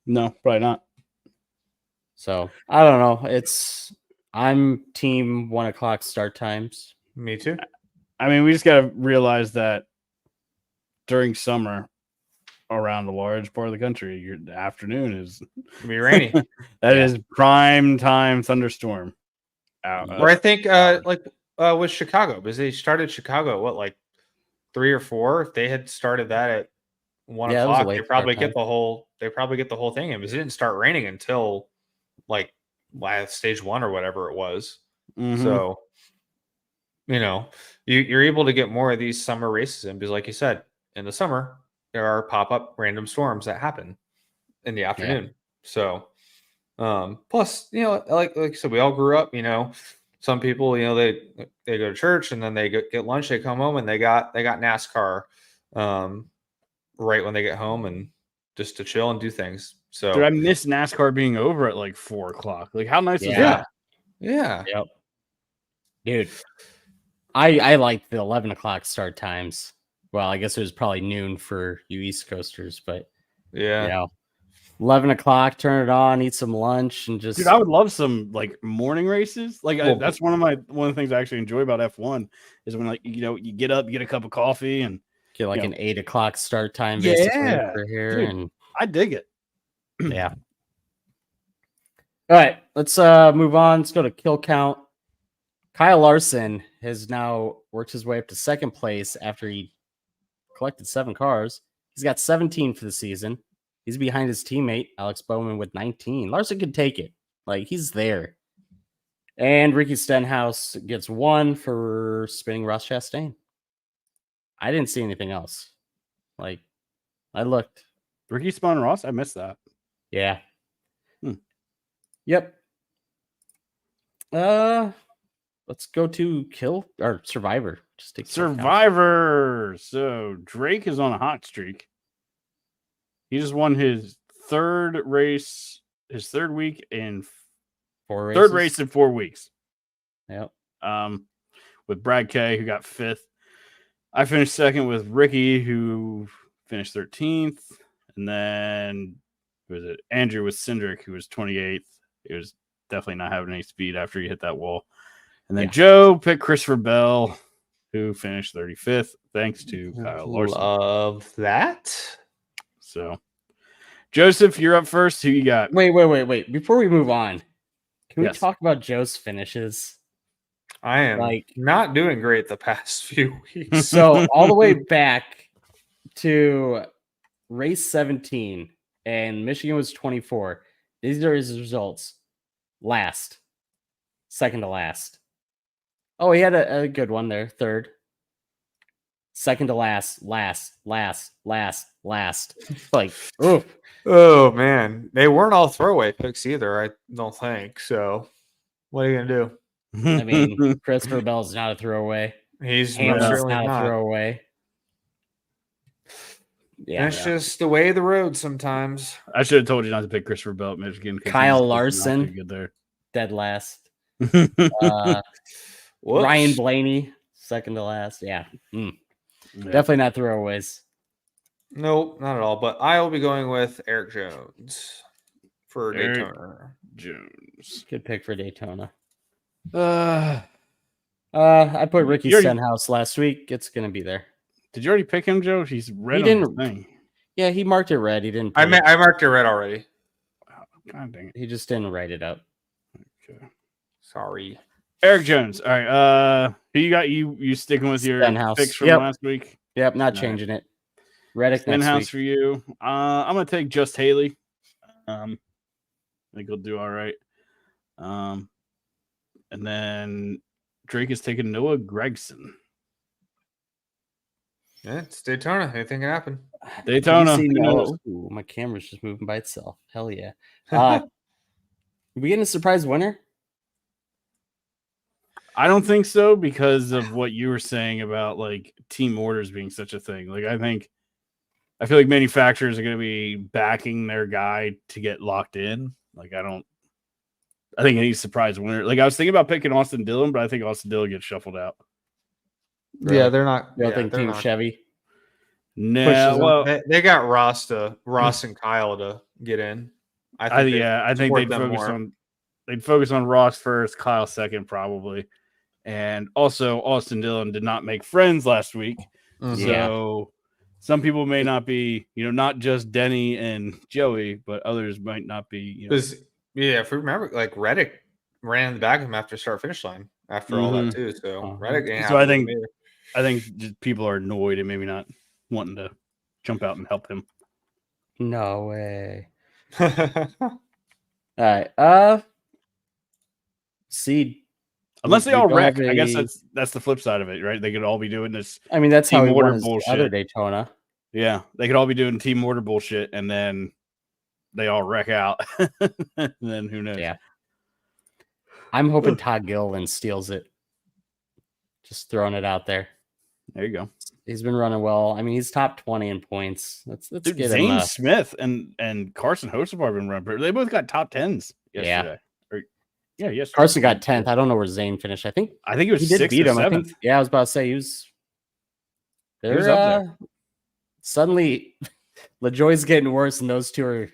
Speaker 5: No, probably not.
Speaker 4: So I don't know. I'm team 1 o'clock start times.
Speaker 6: Me too.
Speaker 5: I mean, we just got to realize that during summer around a large part of the country, the afternoon is
Speaker 6: gonna be rainy.
Speaker 5: That is prime time thunderstorm.
Speaker 6: Or I think with Chicago, because they started Chicago at what, 3 or 4. If they had started that at 1 o'clock, they probably get the whole thing in, because it didn't start raining until stage 1 or whatever it was. So you're able to get more of these summer races in, because like you said, in the summer there are pop-up random storms that happen in the afternoon. So plus, like I said, we all grew up, some people, they go to church and then they get lunch, they come home and they got NASCAR right when they get home, and just to chill and do things. So
Speaker 5: dude, I miss NASCAR being over at 4 o'clock. Like, how nice was that?
Speaker 6: Yeah.
Speaker 4: Yep. Dude, I like the 11 o'clock start times. Well, I guess it was probably noon for you East Coasters, but 11 o'clock, turn it on, eat some lunch, and just.
Speaker 5: Dude, I would love some morning races. That's one of the things I actually enjoy about F1 is when you get up, you get a cup of coffee, and
Speaker 4: get an 8 o'clock start time.
Speaker 5: Yeah,
Speaker 4: for here,
Speaker 5: dude,
Speaker 4: and
Speaker 5: I dig it.
Speaker 4: Yeah. All right, let's move on. Let's go to kill count. Kyle Larson has now worked his way up to second place after he collected 7 cars. He's got 17 for the season. He's behind his teammate, Alex Bowman, with 19. Larson could take it. He's there. And Ricky Stenhouse gets 1 for spinning Ross Chastain. I didn't see anything else. I looked.
Speaker 5: Ricky spun Ross? I missed that.
Speaker 4: Yeah. Yep. Let's go to kill or Survivor. Just take
Speaker 5: Survivor. So Drake is on a hot streak. He just won his third race, his third week in
Speaker 4: 4 races.
Speaker 5: Third race in 4 weeks.
Speaker 4: Yep.
Speaker 5: With Brad K, who got 5th. I finished second with Ricky, who finished 13th. And then Andrew with Cindric, who was 28th. He was definitely not having any speed after he hit that wall. And then Joe picked Christopher Bell, who finished 35th, thanks to Kyle Larson.
Speaker 6: Love that.
Speaker 5: So, Joseph, you're up first. Who you got?
Speaker 4: Wait. Before we move on, can we talk about Joe's finishes?
Speaker 6: I am not doing great the past few weeks.
Speaker 4: So, all the way back to race 17, and Michigan was 24. These are his results. Last. Second to last. Oh, he had a good one there. Third. Second to last. Last. Oof.
Speaker 6: Oh, man. They weren't all throwaway picks either, I don't think. So, what are you going to do?
Speaker 4: I mean, Christopher Bell's not a throwaway.
Speaker 6: He's
Speaker 4: not
Speaker 6: not
Speaker 4: a throwaway. Yeah,
Speaker 6: That's just the way of the road sometimes.
Speaker 5: I should have told you not to pick Christopher Bell at Michigan.
Speaker 4: Kyle
Speaker 5: he's not
Speaker 4: Larson.
Speaker 5: too good there.
Speaker 4: Dead last.
Speaker 6: Whoops.
Speaker 4: Ryan Blaney, second to last. Yeah.
Speaker 5: Yeah.
Speaker 4: Definitely not throwaways.
Speaker 6: Nope, not at all. But I will be going with Eric Jones for
Speaker 5: Eric
Speaker 6: Daytona.
Speaker 5: Jones.
Speaker 4: Good pick for Daytona.
Speaker 5: Uh,
Speaker 4: I put Ricky
Speaker 5: already-
Speaker 4: Stenhouse last week. It's gonna be there.
Speaker 5: Did you already pick him, Joe? He's red.
Speaker 4: He
Speaker 5: on his
Speaker 4: didn't-
Speaker 5: thing.
Speaker 4: Yeah, he marked it red. He didn't.
Speaker 6: I
Speaker 4: put it.
Speaker 6: marked it red already.
Speaker 5: God dang it.
Speaker 4: He just didn't write it up.
Speaker 5: Okay.
Speaker 6: Sorry.
Speaker 5: Eric Jones. All right. Who you got? You sticking with your
Speaker 4: Stenhouse.
Speaker 5: picks from
Speaker 4: Yep.
Speaker 5: last week?
Speaker 4: Yep, not
Speaker 5: All
Speaker 4: changing it. Reddick next
Speaker 5: Stenhouse
Speaker 4: week.
Speaker 5: for you. I'm gonna take Just Haley. I think he'll do all right. And then Drake is taking Noah Gregson.
Speaker 6: Yeah, it's Daytona. Anything can happen.
Speaker 5: Daytona.
Speaker 4: Easy,
Speaker 5: Who
Speaker 4: no.
Speaker 5: knows?
Speaker 4: Ooh, my camera's just moving by itself. Hell yeah. We getting a surprise winner?
Speaker 5: I don't think so because of what you were saying about like team orders being such a thing. Like I feel like manufacturers are going to be backing their guy to get locked in. Like I think any surprise winner. Like I was thinking about picking Austin Dillon, but I think Austin Dillon gets shuffled out.
Speaker 6: Yeah, they're not.
Speaker 4: You don't
Speaker 6: yeah,
Speaker 4: think
Speaker 6: they're
Speaker 4: Team
Speaker 6: not-
Speaker 4: Chevy?
Speaker 5: No,
Speaker 6: pushes them.
Speaker 5: well,
Speaker 6: They got Ross and Kyle to get in.
Speaker 5: I think
Speaker 6: support
Speaker 5: they'd
Speaker 6: them
Speaker 5: focus on Ross first, Kyle second, probably. And also, Austin Dillon did not make friends last week.
Speaker 6: Mhm.
Speaker 5: So some people may not be, not just Denny and Joey, but others might not be.
Speaker 6: Because if we remember, like Reddick ran in the back of him after start finish line after all that too. So
Speaker 5: Uh-huh.
Speaker 6: Reddick ain't
Speaker 5: So I
Speaker 6: happy with
Speaker 5: think-
Speaker 6: him
Speaker 5: I think just people are annoyed and maybe not wanting to jump out and help him.
Speaker 4: No way.
Speaker 6: either.
Speaker 4: All right. Seed.
Speaker 5: Unless they
Speaker 4: We
Speaker 5: all
Speaker 4: don't
Speaker 5: wreck.
Speaker 4: have
Speaker 5: I guess
Speaker 4: a-
Speaker 5: that's the flip side of it, right? They could all be doing this.
Speaker 4: I mean, that's how
Speaker 5: team
Speaker 4: he
Speaker 5: order
Speaker 4: won his
Speaker 5: bullshit.
Speaker 4: other Daytona.
Speaker 5: Yeah, they could all be doing team order bullshit, and then they all wreck out. And then who knows?
Speaker 4: Yeah. I'm hoping Todd Gilliland steals it. Just throwing it out there.
Speaker 5: There you go.
Speaker 4: He's been running well. I mean, he's top 20 in points. Let's
Speaker 5: Dude,
Speaker 4: get
Speaker 5: Zane
Speaker 4: him.
Speaker 5: Smith and Carson Hocevar have been running. They both got top 10s yesterday. Yes.
Speaker 4: Carson got 10th. I don't know where Zane finished. I think
Speaker 5: I think it was
Speaker 4: he did
Speaker 5: 6th
Speaker 4: beat
Speaker 5: or
Speaker 4: him. I think.
Speaker 5: 7th.
Speaker 4: Yeah, I was about to say he was.
Speaker 5: He was up there.
Speaker 4: Suddenly, LaJoy's getting worse, and those two are.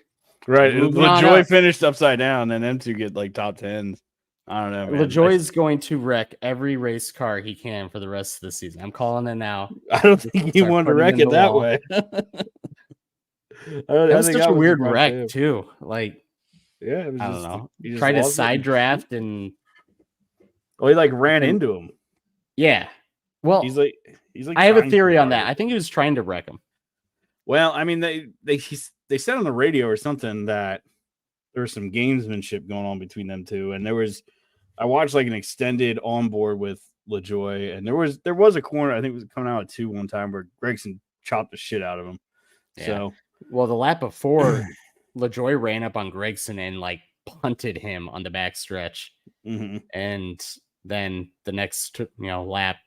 Speaker 5: Right.
Speaker 4: Moving on
Speaker 5: LaJoy
Speaker 4: up.
Speaker 5: finished upside down, and them two get like top 10s. I don't know, man.
Speaker 4: LaJoy's going to wreck every race car he can for the rest of the season. I'm calling it now.
Speaker 5: I don't think he
Speaker 4: Start
Speaker 5: wanted to
Speaker 4: putting
Speaker 5: wreck
Speaker 4: in
Speaker 5: it
Speaker 4: the
Speaker 5: that
Speaker 4: wall.
Speaker 5: way.
Speaker 4: That was such a weird wreck too. Like
Speaker 5: Yeah, it was
Speaker 4: I don't
Speaker 5: just-
Speaker 4: know.
Speaker 5: he just
Speaker 4: Tried to
Speaker 5: lost it
Speaker 4: side
Speaker 5: and-
Speaker 4: draft and
Speaker 5: Oh, he like ran into him.
Speaker 4: yeah. Well,
Speaker 5: He's like
Speaker 4: I have a
Speaker 5: trying
Speaker 4: theory
Speaker 5: too
Speaker 4: on that.
Speaker 5: hard.
Speaker 4: I think he was trying to wreck him.
Speaker 5: Well, I mean, they said on the radio or something that there was some gamesmanship going on between them two, and I watched like an extended onboard with LaJoy, and there was a corner I think it was coming out at 2 one time where Gregson chopped the shit out of him.
Speaker 4: Yeah.
Speaker 5: So
Speaker 4: Well, the lap before, LaJoy ran up on Gregson and like punted him on the back stretch,
Speaker 5: mhm.
Speaker 4: and then the next lap,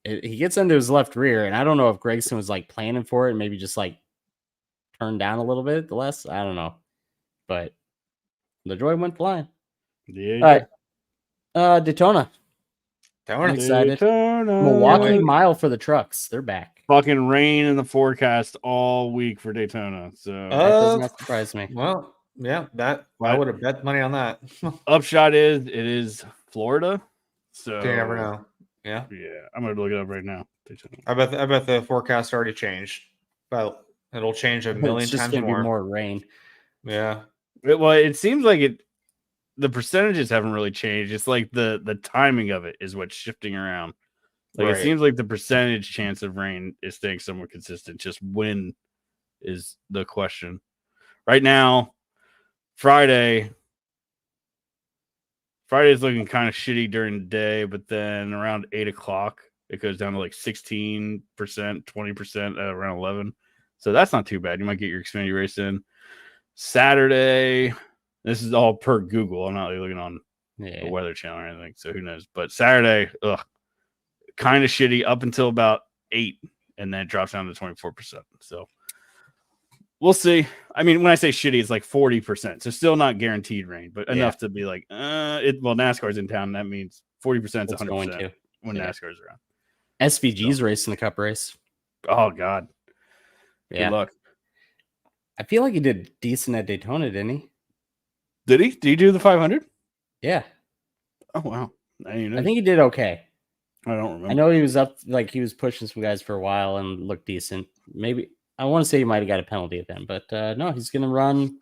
Speaker 4: he gets into his left rear, and I don't know if Gregson was like planning for it and maybe just like turned down a little bit the less. I don't know, but LaJoy went flying.
Speaker 5: Yeah,
Speaker 4: All right, Daytona.
Speaker 6: Daytona.
Speaker 4: excited.
Speaker 5: Daytona.
Speaker 4: Milwaukee Mile for the trucks. They're back.
Speaker 5: Fucking rain in the forecast all week for Daytona. So
Speaker 4: That does not surprise me.
Speaker 6: Well, yeah, I
Speaker 5: What?
Speaker 6: would have bet money on that.
Speaker 5: upshot is it is Florida. So
Speaker 6: You never know. Yeah,
Speaker 5: Yeah, I'm gonna look it up right now. Daytona.
Speaker 6: I bet the forecast already changed, but it'll change a million
Speaker 4: It's just
Speaker 6: times
Speaker 4: gonna
Speaker 6: more.
Speaker 4: be more rain.
Speaker 6: Yeah,
Speaker 5: Well, it seems like the percentages haven't really changed. It's like the timing of it is what's shifting around. Like
Speaker 6: Right.
Speaker 5: it seems like the percentage chance of rain is staying somewhat consistent. Just when is the question. Right now, Friday is looking kind of shitty during the day, but then around 8 o'clock, it goes down to like 16%, 20% at around 11. So that's not too bad. You might get your Xfinity race in. Saturday, this is all per Google. I'm not really looking on
Speaker 4: Yeah.
Speaker 5: the Weather Channel or anything, so who knows? But Saturday, kind of shitty up until about 8, and then it drops down to 24%. So We'll see. I mean, when I say shitty, it's like 40%. So still not guaranteed rain, but enough to be like, well, NASCAR's in town. That means 40% is 100% when NASCAR's around.
Speaker 4: SVG's racing the cup race.
Speaker 5: Oh, God.
Speaker 4: Yeah.
Speaker 5: Good luck.
Speaker 4: I feel like he did decent at Daytona, didn't he?
Speaker 5: Did he? Did he do the 500?
Speaker 4: Yeah.
Speaker 5: Oh, wow. I
Speaker 4: think he did okay.
Speaker 5: I don't remember.
Speaker 4: I know he was up, like he was pushing some guys for a while and looked decent. Maybe I want to say he might have got a penalty at them, but no, he's going to run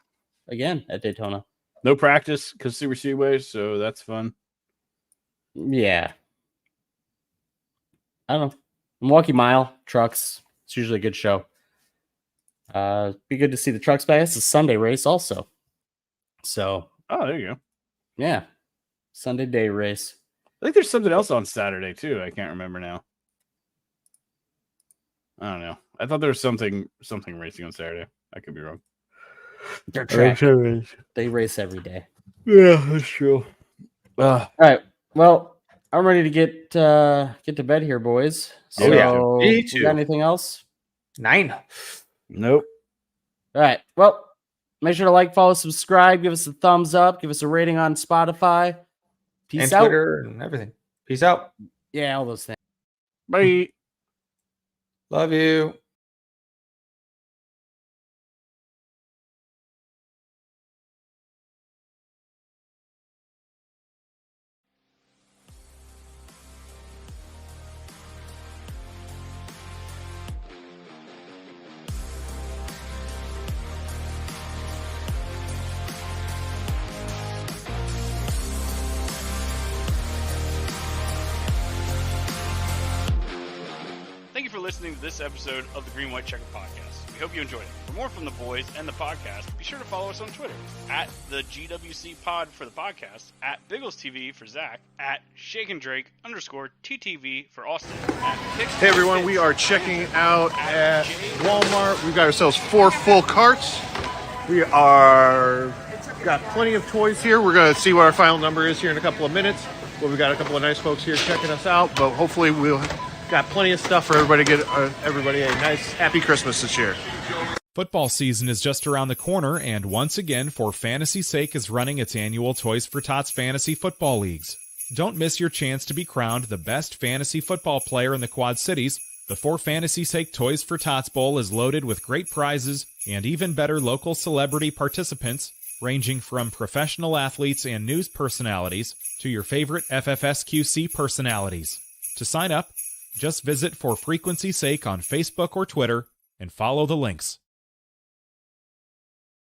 Speaker 4: again at Daytona.
Speaker 5: No practice because Super Speedway, so that's fun.
Speaker 4: Yeah. I don't know. Milwaukee Mile, trucks. It's usually a good show. Be good to see the trucks back. It's a Sunday race also. So.
Speaker 5: Oh, there you go.
Speaker 4: Yeah. Sunday day race.
Speaker 5: I think there's something else on Saturday too. I can't remember now. I don't know. I thought there was something racing on Saturday. I could be wrong.
Speaker 4: They're track. They race every day.
Speaker 5: Yeah, that's true.
Speaker 4: All right. Well, I'm ready to get to bed here, boys. So,
Speaker 6: Me too.
Speaker 4: You got anything else?
Speaker 6: 9.
Speaker 5: Nope.
Speaker 4: All right. Well, make sure to like, follow, subscribe, give us a thumbs up, give us a rating on Spotify. Peace
Speaker 6: and
Speaker 4: out.
Speaker 6: Twitter and everything. Peace out.
Speaker 4: Yeah, all those things.
Speaker 5: Bye.
Speaker 6: Love you.
Speaker 5: Thank you for listening to this episode of the Green White Checkered podcast. We hope you enjoyed it. For more from the boys and the podcast, be sure to follow us on Twitter at the GWC Pod for the podcast, at Biggles TV for Zach, at ShakenDrake_TTV for Austin.
Speaker 7: Hey everyone, we are checking out at Walmart. We've got ourselves 4 full carts. We are got plenty of toys here. We're going to see what our final number is here in a couple of minutes. Well, we've got a couple of nice folks here checking us out, but hopefully we'll got plenty of stuff for everybody to get everybody a nice happy Christmas this year.
Speaker 8: Football season is just around the corner, and once again, For Fantasy's Sake is running its annual Toys for Tots Fantasy Football Leagues. Don't miss your chance to be crowned the best fantasy football player in the Quad Cities. The For Fantasy's Sake Toys for Tots Bowl is loaded with great prizes and even better local celebrity participants, ranging from professional athletes and news personalities to your favorite FFSQC personalities. To sign up, just visit For Frequency's Sake on Facebook or Twitter and follow the links.